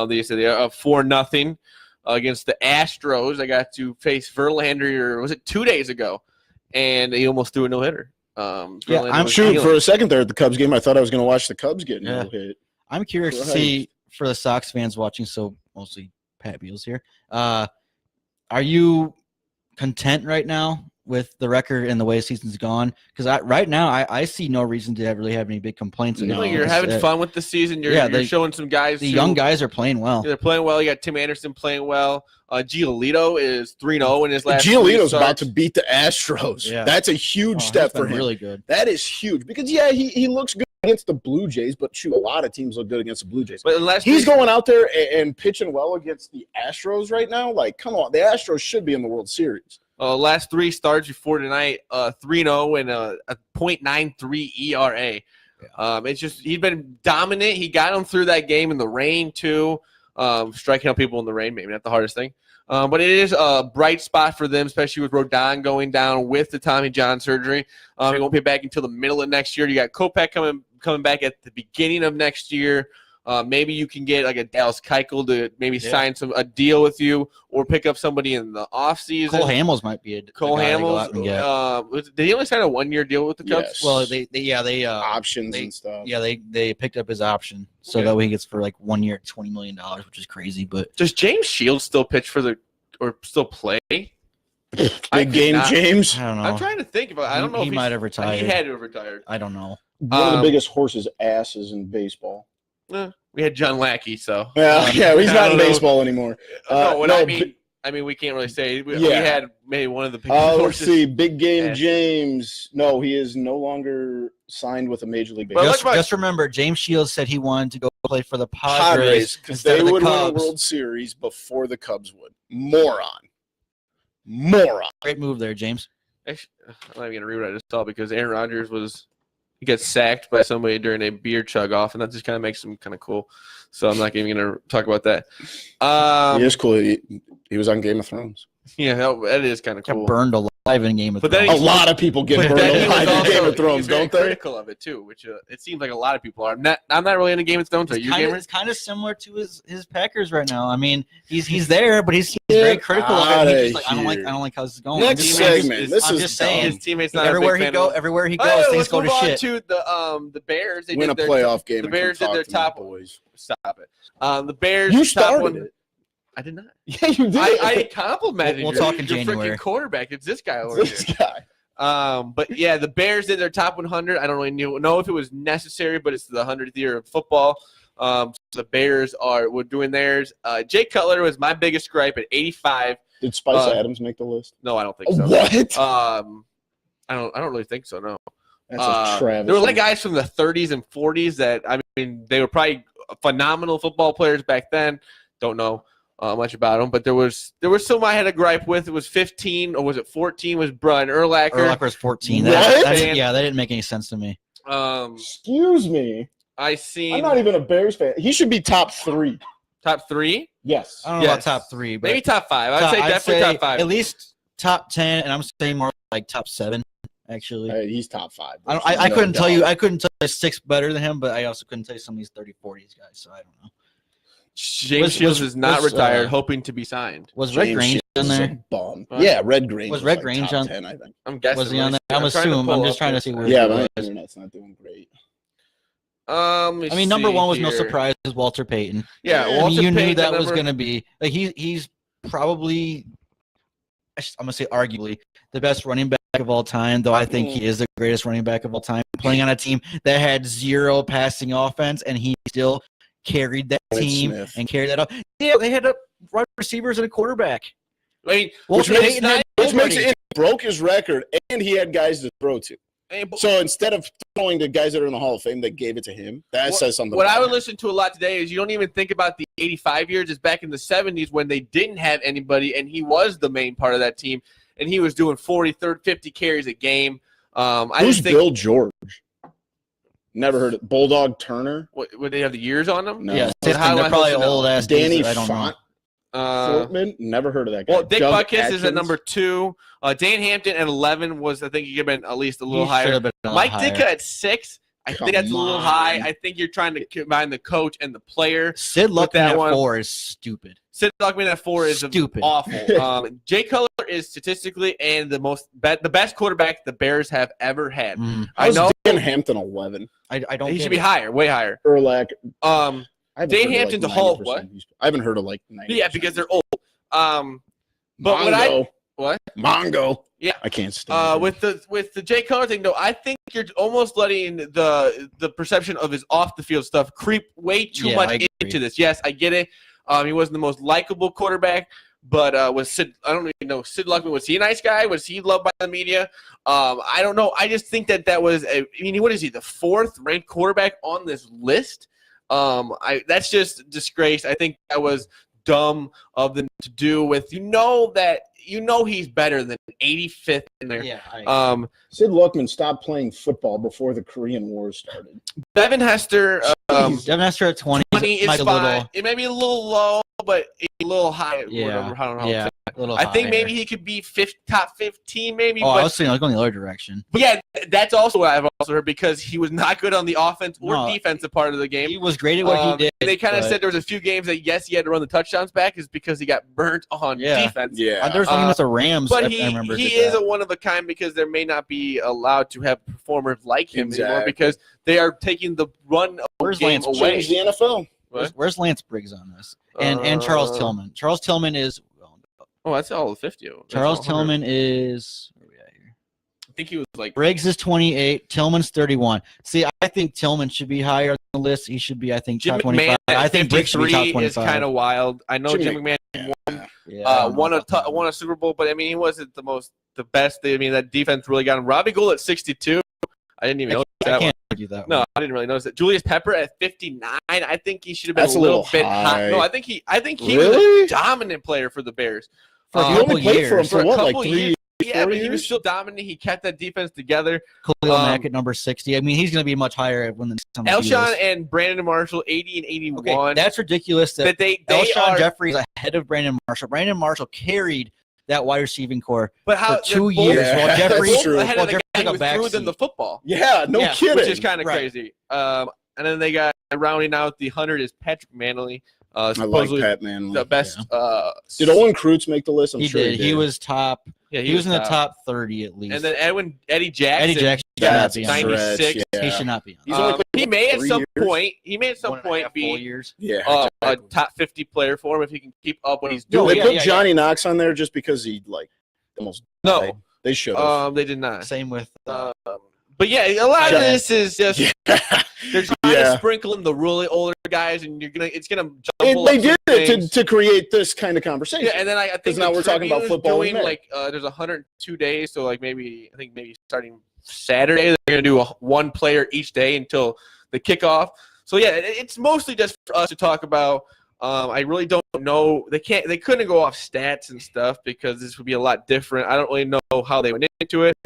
They said they're up 4-0 against the Astros. I got to face Verlander, was it 2 days ago, and he almost threw a no-hitter. I'm sure for a second there at the Cubs game, I thought I was going to watch the Cubs get no-hit. I'm curious to see, for the Sox fans watching, so mostly Pat Beals here, are you content right now with the record and the way the season's gone? Because right now, I see no reason to really have any big complaints. No, you're having fun with the season. You're showing some guys. The young guys are playing well. They're playing well. You got Tim Anderson playing well. Giolito is 3-0 in his last. Giolito's about to beat the Astros. Yeah. That's a huge step for him. Really good. That is huge because he looks good against the Blue Jays, but shoot, a lot of teams look good against the Blue Jays. But he's going out there and pitching well against the Astros right now. Come on, the Astros should be in the World Series. Last 3 starts before tonight, 3-0 and a .93 ERA. Yeah. It's just he's been dominant. He got him through that game in the rain too. Striking out people in the rain, maybe not the hardest thing. But it is a bright spot for them, especially with Rodon going down with the Tommy John surgery. He won't be back until the middle of next year. You got Kopech coming back at the beginning of next year. Maybe you can get a Dallas Keuchel to maybe sign a deal with you or pick up somebody in the offseason. Cole Hamels might be Cole Hamels. Did he only sign a 1-year deal with the Cubs? Yes. Well, they options and stuff. Yeah, they picked up his option, so that way he gets for 1 year $20 million, which is crazy. But does James Shields still pitch or still play? Big game, James. I don't know. I'm trying to think about. I don't know. He might have retired. He had to have retired. I don't know. One of the biggest horses' asses in baseball. We had John Lackey, so he's not in baseball anymore. I mean, we can't really say. We had maybe one of the biggest horses. Let's see, Big Game James. No, he is no longer signed with a Major League Baseball. Just remember, James Shields said he wanted to go play for the Padres, because instead they of the would win a Cubs. World Series before the Cubs would. Moron. Great move there, James. Actually, I'm not even gonna read what I just saw because Aaron Rodgers he gets sacked by somebody during a beer chug off, and that just kind of makes him kind of cool. So I'm not even gonna talk about that. He is cool. He was on Game of Thrones. Yeah, that is kind of Got cool. burned alive in Game of But then Thrones. A lot of people get But burned then he was alive in also- Game of he Thrones, was very don't they? critical of it too, which it seems like a lot of people are. I'm not really into Game of Thrones. Are you, gamer? It's kind of similar to his Packers right now. I mean, he's there, but he's very critical of it. He's just like, I don't like how this is going. Next segment. This I'm is just saying. His teammates not Everywhere a big he fan go, of him. everywhere he goes, Oh, things let's go to move on shit. to the Bears. They Win a did playoff game. The Bears did their top boys. Stop it. The Bears. You top started one. it. I did not. Yeah, you did. I complimented We'll your, talk in your January. freaking quarterback. It's this guy over This here. guy. But yeah, the Bears did their top 100. I don't really know if it was necessary, but it's the 100th year of football. So the Bears were doing theirs. Jay Cutler was my biggest gripe at 85. Did Spice Adams make the list? No, I don't think so. What? I don't really think so. No. That's a travesty. There were like guys from the 30s and 40s that they were probably phenomenal football players back then. Don't know much about them, but there was some I had a gripe with. It was 15 or was it 14? Was Brian Urlacher? Urlacher was 14. What? That didn't make any sense to me. Excuse me. I seen I'm not even a Bears fan. He should be top 3. top 3, Yes. I don't know Yes. about top 3, but maybe top 5. I'd say definitely top 5. At least top 10, and I'm saying more like top 7. Actually, Hey, he's top 5. I couldn't tell you. I couldn't tell you 6 better than him, but I also couldn't tell you some of these 30, 40s guys. So I don't know. James Shields is not was, retired, hoping to be signed. Was Red Grange in there? Bum. What? Yeah, Red Grange. Was Red like Grange top on- 10, I think. I'm guessing. Was he on there? I'm trying to assuming. pull I'm up just trying to this. see where. Yeah, he my was. internet's not doing great. I mean, number 1 was no here. surprise. Is Walter Payton. Yeah, I I mean, Walter you knew Payton, that was number- going to be like he's probably, I'm gonna say arguably the best running back of all time. Though I think he is the greatest running back of all time. Playing on a team that had 0 passing offense, and he still carried that Alex team Smith. and carried that up. Yeah, they had wide receivers and a quarterback. I mean, Walter makes Payton had Which makes nobody. it broke his record, and he had guys to throw to. So instead of throwing to guys that are in the Hall of Fame, they gave it to him. That says something. What about I would him. listen to a lot today is you don't even think about the 85 years. It's back in the 70s when they didn't have anybody, and he was the main part of that team, and he was doing 40, 30, 50 carries a game. I Who's just think Bill George? Never heard of Bulldog Turner. would they have the years on them? No. Yeah, So how they're am I probably supposed to know? old ass. Danny I don't know. Font. Uh, Fortman. Never heard of that guy. well, Dick Doug Butkus is Atkins. at number 2. Dan Hampton at 11 was, I think, he could have been at least a little He should higher. have been a lot Mike higher. Ditka at 6. I Come think that's a little on. high. I think you're trying to combine the coach and the player. Sid Luckman that at one. 4 is stupid. Sid Luckman at 4 is Stupid. awful. Jay Cutler is statistically and the best quarterback the Bears have ever had. I How's know Dan Hampton 11. I don't. he get should be it. higher, way higher. Urlacher. Um, I haven't Dan heard of, Hampton's like, a Hall of 90%. what? I haven't heard of like 90%. yeah, because they're old. But Mongo. what? Mongo. Yeah. I can't stand With the Jay Cutler thing, though, I think you're almost letting the perception of his off the field stuff creep way too Yeah, much I agree. into this. Yes, I get it. He wasn't the most likable quarterback, but was Sid? I don't even know. Sid Luckman, was he a nice guy? Was he loved by the media? I don't know. I just think that was. I mean, what is he? The 4th ranked quarterback on this list. That's just disgrace. I think that was dumb of them to do with he's better than 85th in there. Yeah. Sid Luckman stopped playing football before the Korean War started. Devin Hester. Devin Hester at 20. 20 is might a fine. little- It may be a little low, but a little high. Yeah. Whatever, I don't know. Yeah. A little I think higher. maybe he could be top 15, maybe. Oh, I but, was saying I was going the other direction. but yeah, that's also what I've also heard because he was not good on the offense or No. defensive part of the game. He was great at what he did. They kind of but- said there was a few games that yes, he had to run the touchdowns back is because he got burnt on Yeah. defense. Yeah. There's one against the Rams. But I he remember did is that. a one of a kind because there may not be allowed to have performers like him anymore Exactly. because they are taking the run Where's game Lance away. Change the NFL. Where's Lance Briggs on this? And Charles Tillman. Charles Tillman is. Oh, that's all 50. That's Charles all 100. Tillman is. Where are we at here? I think he was like Briggs is 28. Tillman's 31. See, I think Tillman should be higher on the list. He should be, I think, Jim top 25. McMahon. I think Briggs should be top 53 is 25. kind of wild. I know Jim Jim McMahon Yeah, I don't know won about that. a Super Bowl, but I mean he wasn't the best. I mean that defense really got him. Robbie Gould at 62. I didn't even know I that one. can't argue that. No, one. I didn't really notice it. Julius Pepper at 59. I think he should have been That's a little bit high. hot. No, I think he Really? was a dominant player for the Bears. For a He couple only played for him years. for what, like couple 3 years. years? Yeah, 4 but he was years? still dominant. He kept that defense together. Khalil Mack at number 60. I mean, he's going to be much higher when the Elshon and Brandon Marshall, 80 and 81. Okay, that's ridiculous. That they Elshon are. Jeffrey is ahead of Brandon Marshall. Brandon Marshall carried that wide receiving core But how for 2 they're years Yeah, while that's Jeffrey true. ahead while of the Jeffrey guy took who a back threw them seat. the football, Yeah, no Yeah, kidding. which is kind of Right. crazy. And then they got rounding out the 100 is Patrick Manley, I like supposedly Pat Manley. the best. Did Owen Kreutz make the list? I'm He sure did. He was top. Yeah, He was in the top 30 at least. And then Eddie Jackson. Eddie Jackson should That's not a be on there. stretch, 96. yeah. He should not be on. He's only played, He what, may at 3 some years? point. He may at some point Full be years. Yeah, a exactly. top 50 player for him if he can keep up what he's No, doing. They yeah, put yeah, Johnny Knox on there just because he almost No, died. They should have. they did not. Same with. But yeah, a lot of this is just yeah. they're trying to sprinkle in the really older guys, and it's gonna jumble They up did some it things. to create this kind of conversation. Yeah, and then I think now the we're talking about Tribune's football in doing May. there's 102 days, so like maybe starting Saturday they're gonna do one player each day until the kickoff. So yeah, it's mostly just for us to talk about. I really don't know. They couldn't go off stats and stuff because this would be a lot different. I don't really know how they went into it.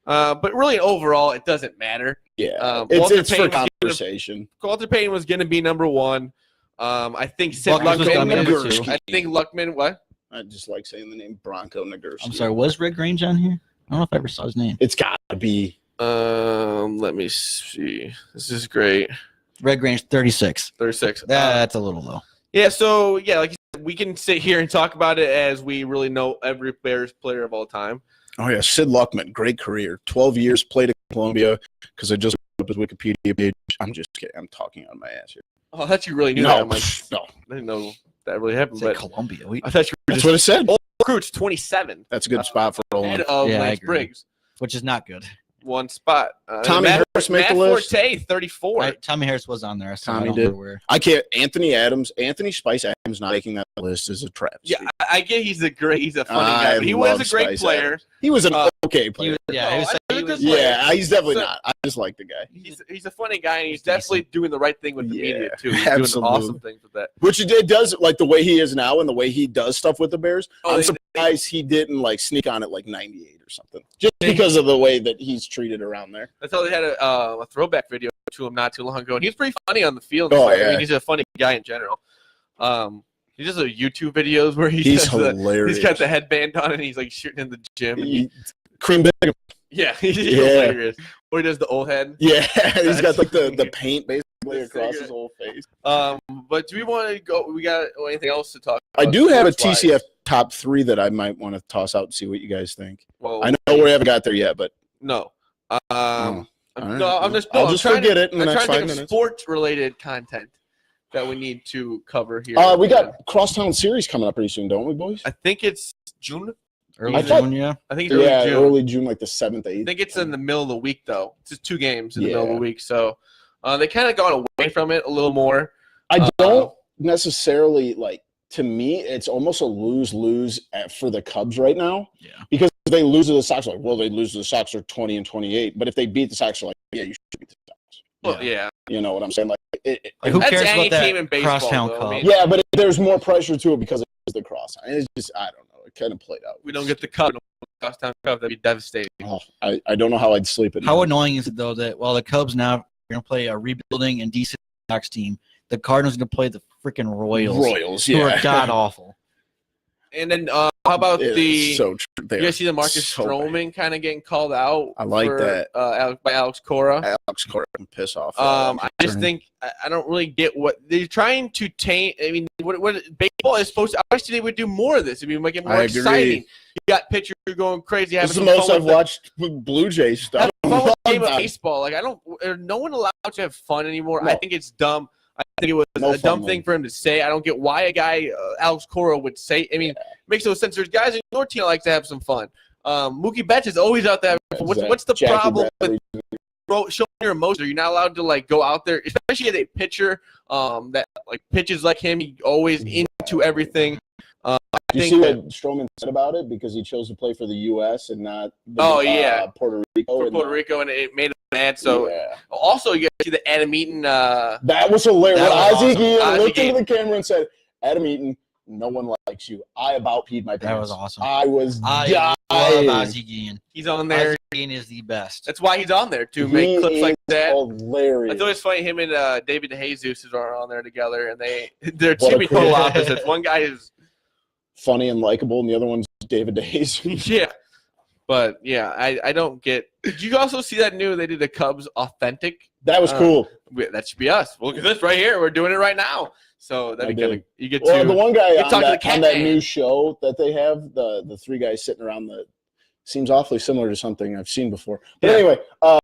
But really, overall, it doesn't matter. Yeah, Walter it's for Payton conversation. Walter Payton was going to be number one. I think Sid Buckner was gonna be number Luckman. two. I think Luckman. What? I just like saying the name Bronco Nagurski. I'm sorry. Was Rick Grange on here? I don't know if I ever saw his name. It's got to be. Let me see. This is great. Red Grange 36. 36. That's a little low. Yeah. So yeah, like you said, we can sit here and talk about it as we really know every Bears player of all time. Oh yeah, Sid Luckman, great career. 12 years, played at Columbia because I just up his Wikipedia page. I'm just kidding. I'm talking on my ass here. Oh, I thought you really knew No, that. I'm like, no. I didn't know that really happened. Say But Columbia. I thought you were That's just what it said. Recruits 27. That's a good spot for Ahead Roland. of Yeah, I Lance agree. Briggs. Which is not good. One spot. Tommy Harris make the list? Forte, 34. Tommy Harris was on there. So Tommy I don't did. know where. I can't. Anthony Spice Adams not making that list is a travesty. Yeah, I get he's a funny I guy. But he was love a great Spice player. Adams. He was an okay He player. was, yeah, No, he was, I- he he was was a good player. Yeah, he's definitely So- not. I just like the guy. He's a funny guy, and he's definitely doing the right thing with the Yeah, media, too. He's doing absolutely. awesome things with that. Which it does, like the way he is now and the way he does stuff with the Bears. Oh, I'm they- surprised he didn't like sneak on it like 98 or something, just because of the way that he's treated around there. That's how they had a throwback video to him not too long ago, and he's pretty funny on the field. Oh, I yeah. mean, he's a funny guy in general. He does a YouTube videos where He's hilarious. he's got the headband on and he's like shooting in the gym. And Cream Bacon. yeah, he's Yeah. hilarious. Or he does the old head. Yeah, he's got like the That's- paint basically That's so across good. his whole face. But do we want to go? We got anything else to talk I about? do have a sports-wise? TCF top 3 that I might want to toss out and see what you guys think. Well, I know we haven't got there yet, but no. Oh, I'm all right. just. I'll I'm just trying forget to, it in the I'm next trying to 5 think of minutes. sports-related content that we need to cover here. We got Crosstown Series coming up pretty soon, don't we, boys? I think it's June. Early I thought- June, yeah. I think it's early Yeah, June. early June, like the 7th, 8th. I think it's in the middle of the week, though. It's just 2 games in the middle of Yeah. the week. So they kind of gone away from it a little more. I don't necessarily like. To me, it's almost a lose-lose for the Cubs right now. Yeah. Because if they lose to the Sox, like, well, they lose to the Sox, they're 20 and 28. But if they beat the Sox, they're like, yeah, you should beat the Sox. Well, yeah. You know what I'm saying? Like, Like, who That's cares any about team in that baseball, crosstown though. I call? mean, yeah, but there's more pressure to it because it's the cross. It's just, I don't know. It kind of played out. We don't get the cup. Crosstown Cup. That'd be devastating. Oh, I don't know how I'd sleep at How night. annoying is it, though, that while the Cubs now are going to play a rebuilding and decent Sox team, the Cardinals are going to play the freaking Royals, yeah. who are god-awful. And then how about It the? is so true. They You are guys see the Marcus so bad. Stroman kind of getting called out? I like that. By Alex Cora. Alex Cora can piss off. I just think I don't really get what they're trying to taint. I mean, what baseball is supposed to. Obviously, they would do more of this. I mean, make it more I agree. exciting. You got pitchers going crazy. This is Having the some most fun I've with watched Blue Jays stuff. Have fun with the game of Long time. baseball. Like no one allowed to have fun anymore. No. I think it's dumb. I think it was No a dumb fun, thing man. for him to say. I don't get why a guy Alex Cora would say. I mean, makes no sense. There's guys in your team that like to have some fun. Mookie Betts is always out there. What's the Jackie problem Bradley. with showing your emotions? Are you not allowed to like go out there, especially as a pitcher that like pitches like him? He always into everything. I Do you think see that- what Stroman said about it? Because he chose to play for the U.S. and not Oh, yeah. Puerto Rico. for and Puerto Rico, and it made him mad. So yeah. also you guys see the Adam Eaton. That was hilarious. That was Ozzie awesome. Guillen Ozzie looked into Guillen. the camera and said, "Adam Eaton, no one likes you. I about peed my pants." That was awesome. I was I dying. love Ozzie Guillen. He's on there. Ozzie Guillen is the best. That's why he's on there to make clips like that. Hilarious. I thought it was funny. Him and David DeJesus are on there together, and they're What a two total cool- opposites. One guy is funny and likable, and the other one's David Days. yeah, but yeah, I don't get. Did you also see that new? They did the Cubs authentic. That was cool. That should be us. Look at this right here. We're doing it right now. So that'd be kind of you get Well, to. the one guy you on talk to the that, cat on that man. new show that they have, the three guys sitting around the seems awfully similar to something I've seen before. But Yeah. anyway,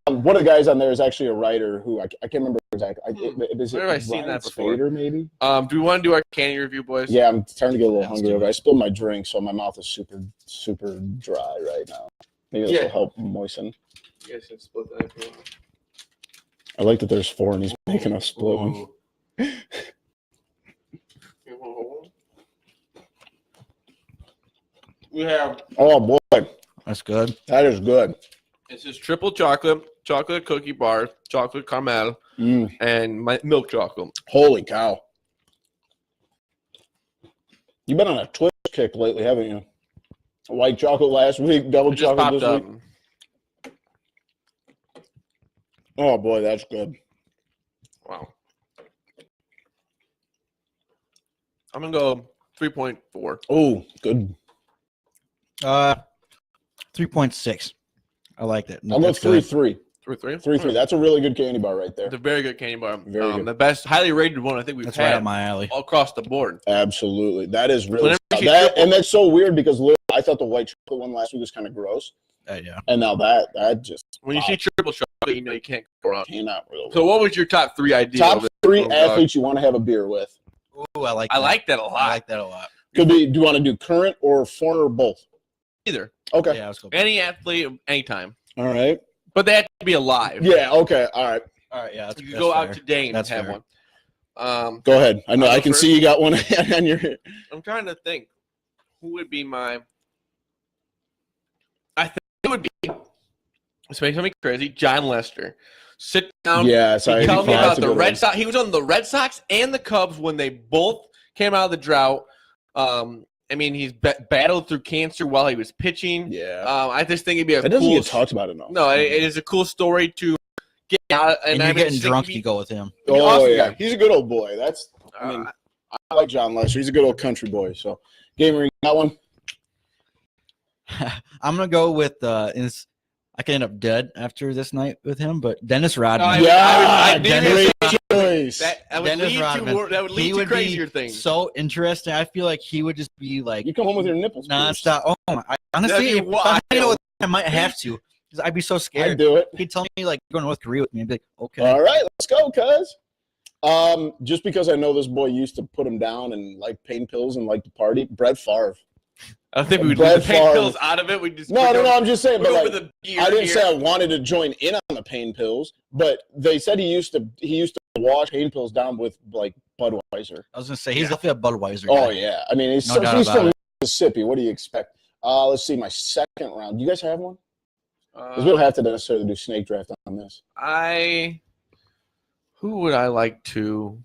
one of the guys on there is actually a writer who I can't remember exactly. Is it Where have I seen Ryan that before? Spader, maybe? Do we want to do our candy review, boys? Yeah, I'm starting to get a little Yeah, let's hungry. do Over. it. I spilled my drink, so my mouth is super dry right now. Maybe this will help moisten. You guys can split that if you want. I like that there's four and he's making us split one. Ooh. We have Oh boy, That's good. that is good. this is triple chocolate cookie bar, chocolate caramel, Mm, and milk chocolate. holy cow! You've been on a Twitch kick lately, haven't you? White chocolate last week, double It just chocolate popped this up. week. Oh boy, that's good. Wow. I'm gonna go 3.4. Oh, good. 3.6. I like that. I'll go That's good. 3-3. 3.3. 3-3. That's a really good candy bar right there. It's a very good candy bar. Very good. The best, highly rated one I think we've That's right had up my alley. all across the board. Absolutely, that is really Whenever you that, triple- and that's so weird because literally, I thought the white chocolate one last week was kind of gross, Yeah. and now that just When you see triple chocolate, you know you can't go wrong. came out real. So, what was your top three ideas? Top of it? 3 Oh, God. athletes you want to have a beer with? Ooh, I like. I that. like that a I lot. like that a lot. Could be. Do you want to do current or foreigner or both? Either Okay. Yeah, let's go. any athlete, anytime, All right. but they have to be alive. Yeah. Okay. All right. All right. Yeah. That's, You that's go fair. out today and That's have fair. one. Go ahead. I know. I'll go I can first. see you got one on your. I'm trying to think who would be my. I think it would be. This makes me crazy. John Lester. Sit down. Yes. He told me that's about a the good Red one. Sox. He was on the Red Sox and the Cubs when they both came out of the drought. I mean, he's battled through cancer while he was pitching. Yeah. I just think it'd be a That doesn't cool. get talked about enough. No, it is a cool story to get out. And I you're getting just think drunk. it'd You be- go with him. it'd be Oh awesome, yeah, guy. he's a good old boy. That's. I mean, I like John Lester. He's a good old country boy. So, Gamer, you got one? I'm gonna go with. I could end up dead after this night with him, but Dennis Rodman. I knew you were great choice. that would Dennis lead Rodman. to that would He lead to would crazier be things. so interesting. I feel like he would just be like You come home with your nipples nonstop. Oh my! Honestly, That'd be if I'm hanging out wild. with him, I might have to. 'Cause I'd be so pierced. I'd scared. do it. He'd tell me like go to North Korea with me. I'd be like, okay. All right, let's go, cuz. Just because I know this boy used to put him down and like pain pills and like to party, Brett Favre. I don't think we would Brett leave the pain Favre. pills out of it. We just No, I'm just saying, put but over like, the beer I didn't here. say I wanted to join in on the pain pills, but they said he used to wash pain pills down with like Budweiser. I was gonna say he's definitely a Budweiser. Oh guy. yeah, I mean he's No doubt he's about from it. Mississippi. What do you expect? Let's see, my second round. Do you guys have one? Because we Uh, don't have to necessarily do snake draft on this. who would I like to?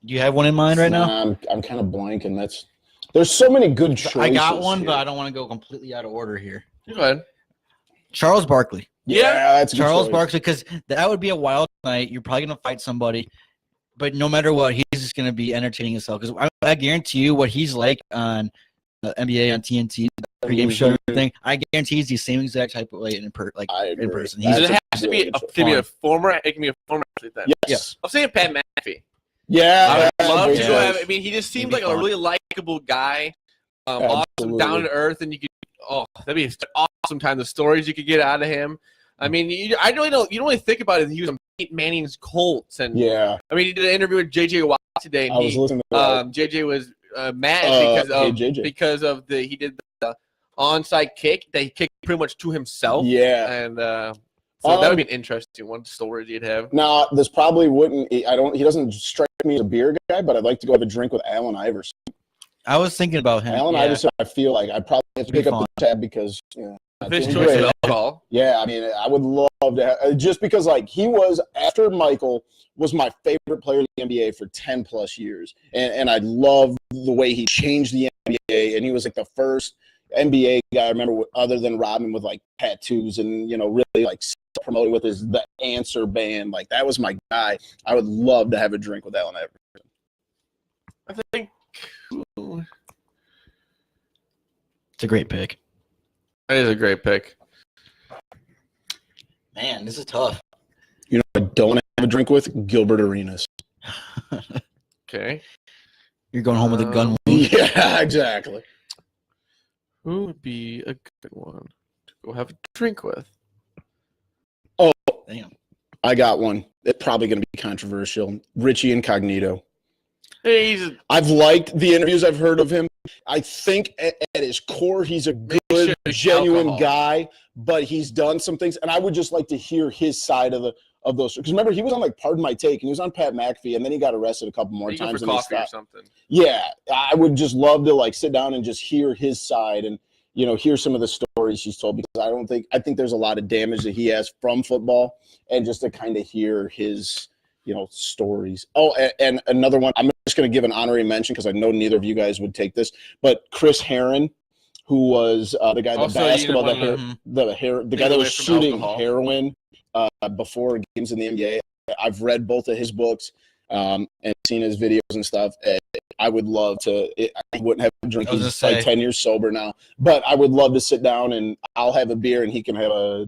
Do you have one in mind right now? Nah, I'm kind of blanking. There's so many good choices. I got one, here. but I don't want to go completely out of order here. Go ahead. Charles Barkley. Yeah, that's a good Charles choice. Barkley, because that would be a wild night. You're probably gonna fight somebody, but no matter what, he's just gonna be entertaining himself. Because I guarantee you, what he's like on NBA on TNT, the pregame show, and everything. I guarantee he's the same exact type of way in I agree. in person. That's Does a it have to be really a, good choice. to be a former? It can be a former athlete then. Yes. I'm saying Pat McAfee. Yeah. I would that's love a to great go choice. have. I mean, he just seems He'd be like a fun. really likable guy. Awesome, Absolutely. down to earth, and you could. Oh, that'd be an awesome time. The stories you could get out of him. I mean, I really don't. You don't really think about it. He was on Peyton Manning's Colts, and Yeah. I mean, he did an interview with JJ Watt today, I and was listening to that. JJ was mad Hey, JJ. because of he did the onside kick that he kicked pretty much to himself. Yeah. And so that would be an interesting one story you'd have. Now, this probably wouldn't. He doesn't strike me as a beer guy, but I'd like to go have a drink with Allen Iverson. I was thinking about him. Allen yeah. Iverson, I feel like I probably have to Be pick up fun. the tab because His choice of alcohol. Yeah, I mean, I would love to have, just because, like, he was, after Michael, was my favorite player in the NBA for 10 plus years. And I love the way he changed the NBA. And he was like the first NBA guy I remember, other than Rodman, with like tattoos and, you know, really like promoting with the Answer band. Like, that was my guy. I would love to have a drink with Allen Iverson. I think It's a great pick. that is a great pick. Man, this is tough. You know, I don't have a drink with Gilbert Arenas. Okay. You're going home with a gun. Yeah, exactly. Who would be a good one to go have a drink with? Oh, Damn. I got one. It's probably going to be controversial. Richie Incognito. Hey, I've liked the interviews I've heard of him. I think at his core, he's a good, genuine guy, but he's done some things. And I would just like to hear his side of those. Because remember, he was on like Pardon My Take, and he was on Pat McAfee, and then he got arrested a couple more times. For coffee or something. Yeah, I would just love to like sit down and just hear his side and, you know, hear some of the stories he's told, because I think there's a lot of damage that he has from football, and just to kind of hear his, you know, stories. Oh, and another one, I'm just going to give an honorary mention because I know neither of you guys would take this, but Chris Herron, who was the guy, the guy that was shooting heroin before games in the NBA. I've read both of his books and seen his videos and stuff. I would love to. I wouldn't have a drink. He's like 10 years sober now, but I would love to sit down and I'll have a beer and he can have a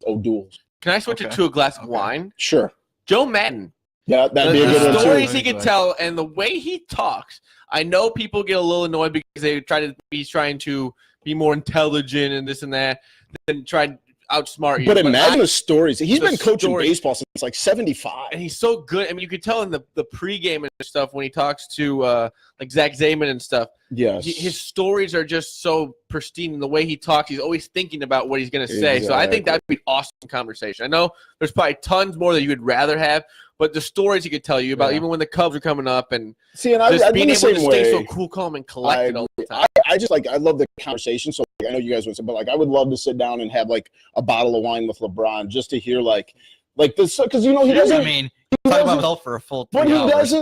O'Doul's. Can I switch it to a glass of wine? Sure. Joe Madden. Yeah, that'd be a good one too. The stories he can tell and the way he talks. I know people get a little annoyed because he's trying to be more intelligent and this and that, then try to outsmart you. But imagine the stories. He's been coaching baseball since like 75. And he's so good. I mean, you could tell in the pregame and stuff when he talks to like Zach Zaman and stuff. Yes. His stories are just so pristine. The way he talks, he's always thinking about what he's going to say. So I think that would be an awesome conversation. I know there's probably tons more that you would rather have, but the stories he could tell you about, even when the Cubs are coming up, and I'd being able to stay so way. cool, calm, and collected all the time. I love the conversation. So I know you guys would say, but like I would love to sit down and have like a bottle of wine with LeBron just to hear like this, because you know he doesn't. I mean, talk about himself for a full 3 but hours.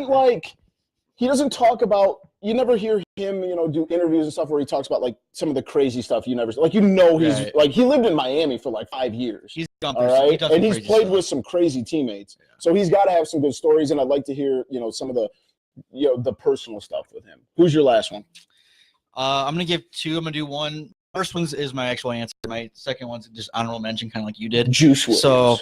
He doesn't talk about. You never hear him, you know, do interviews and stuff where he talks about like some of the crazy stuff you never like. You know, he's like he lived in Miami for like 5 years. He's done all right, and he's played stuff with some crazy teammates. Yeah. So he's got to have some good stories, and I'd like to hear, you know, some of the, you know, the personal stuff with him. Who's your last one? I'm gonna give 2. I'm gonna do 1. First one is my actual answer. My second one's just honorable mention, kind of like you did. Juice Williams. So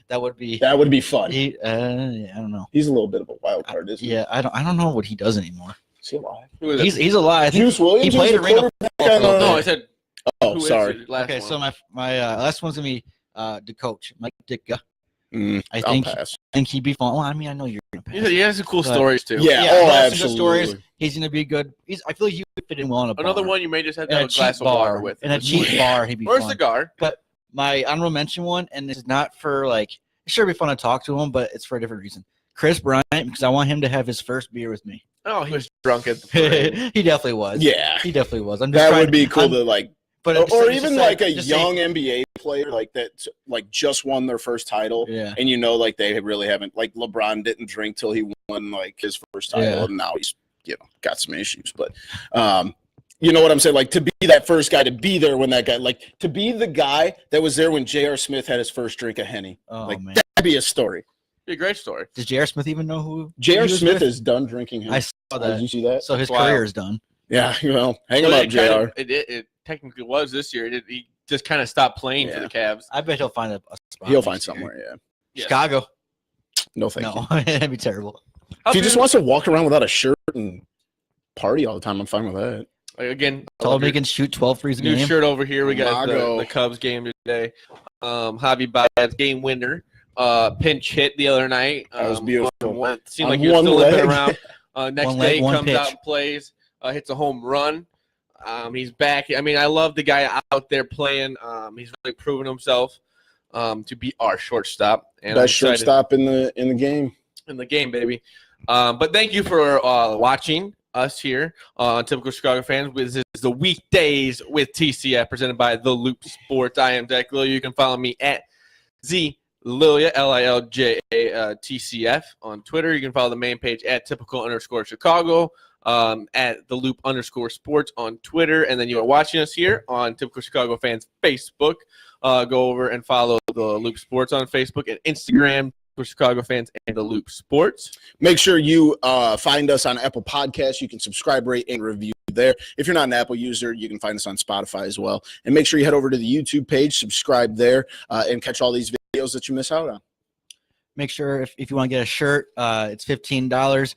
that would be fun. I don't know. He's a little bit of a wild card, isn't he? Yeah, I don't know what he does anymore. Is he alive? He's alive. Juice Williams. He played a ring of football. No, I said. Oh, sorry. Okay, so my last one's gonna be the coach, Mike Ditka. I think he'd be fun. Well, I mean, I know you're gonna pass. He has some cool stories too. Yeah, absolutely. Stories. He's gonna be good. I feel like he would fit in well in a bar. Another one you may just have to have a glass of water with. In a cheap bar, he'd be or fun. A cigar. But my honorable mention one, and this is not for like, it's sure be fun to talk to him, but it's for a different reason. Chris Bryant, because I want him to have his first beer with me. Oh, he was drunk at the parade. He definitely was. Yeah, he definitely was. That would be cool to like. But or even like a young NBA player like that, like just won their first title, and you know, like they really haven't. Like LeBron didn't drink till he won like his first title, and now he's got some issues. But you know what I'm saying? Like to be that first guy, to be there when that guy, like to be the guy that was there when J.R. Smith had his first drink of Henny. Oh man, that'd be a story. Be a great story. Does J.R. Smith even know who J.R. Smith is done drinking Henny? I saw that. Did you see that? So his career is done. Yeah, well, hang him up, JR. It technically was this year. He just kind of stopped playing for the Cavs. I bet he'll find a spot. He'll find somewhere, Chicago. No, thank you. That'd be terrible. If he just wants to walk around without a shirt and party all the time, I'm fine with that. Again, tell him he can shoot 12 threes a game. New shirt over here. We got the Cubs game today. Javi Baez, game winner. Pinch hit the other night. That was beautiful. Seemed like he was still limping around. Next day, comes out and plays. Hits a home run. He's back. I mean, I love the guy out there playing. He's really proven himself to be our shortstop. And best shortstop in the game. In the game, baby. But thank you for watching. us here on Typical Chicago Fans. This is the Weekdays with TCF presented by The Loop Sports. I am Zach Lilia. You can follow me at Lilia, Lilja, TCF on Twitter. You can follow the main page at typical_Chicago, at the loop _sports on Twitter. And then you are watching us here on Typical Chicago Fans Facebook. Go over and follow the Loop Sports on Facebook and Instagram for Chicago Fans and the Loop Sports. Make sure you find us on Apple Podcasts. You can subscribe, rate, and review there. If you're not an Apple user, you can find us on Spotify as well. And make sure you head over to the YouTube page, subscribe there, and catch all these videos that you miss out on. Make sure if you want to get a shirt, it's $15.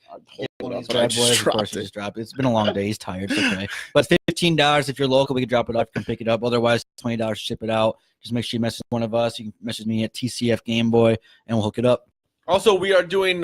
It's been a long day. He's tired. It's okay. But $15 if you're local, we can drop it off. You can pick it up. Otherwise, $20 to ship it out. Just make sure you message one of us. You can message me at TCF Gameboy, and we'll hook it up. Also, we are doing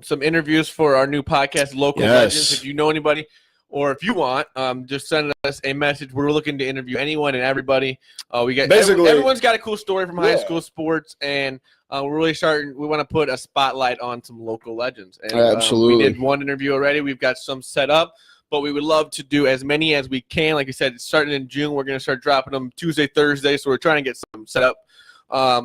some interviews for our new podcast, Local Legends. If you know anybody or if you want, just send us a message. We're looking to interview anyone and everybody. Everyone's got a cool story from high school sports, and we're really starting. We want to put a spotlight on some local legends. And, absolutely. We did one interview already. We've got some set up, but we would love to do as many as we can. Like I said, it's starting in June. We're going to start dropping them Tuesday, Thursday, so we're trying to get some set up.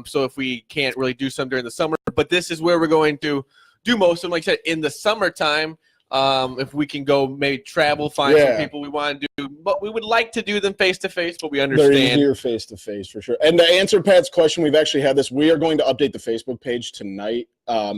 So if we can't really do some during the summer, but this is where we're going to do most of them. Like I said, in the summertime, if we can go maybe travel, find some people we want to do, but we would like to do them face-to-face, but we understand. They're easier face-to-face for sure. And to answer Pat's question, we've actually had this. We are going to update the Facebook page tonight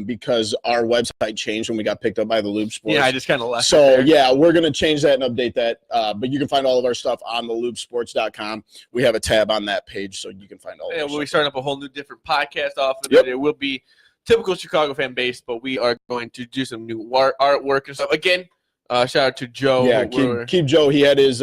because our website changed when we got picked up by the Loop Sports. Yeah, I just kind of left So, yeah, we're going to change that and update that. But you can find all of our stuff on theloopsports.com. We have a tab on that page, so you can find all of it. We'll be starting up a whole new different podcast off of it. It will be typical Chicago fan base, but we are going to do some new artwork and stuff. Again, shout out to Joe. Yeah, keep Joe. He had his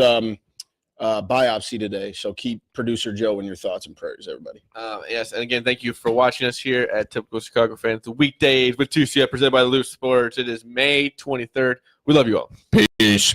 biopsy today, so keep producer Joe in your thoughts and prayers, everybody. Yes, and again, thank you for watching us here at Typical Chicago Fans, the Weekdays with TCF presented by the Loop Sports. It is May 23rd. We love you all. Peace.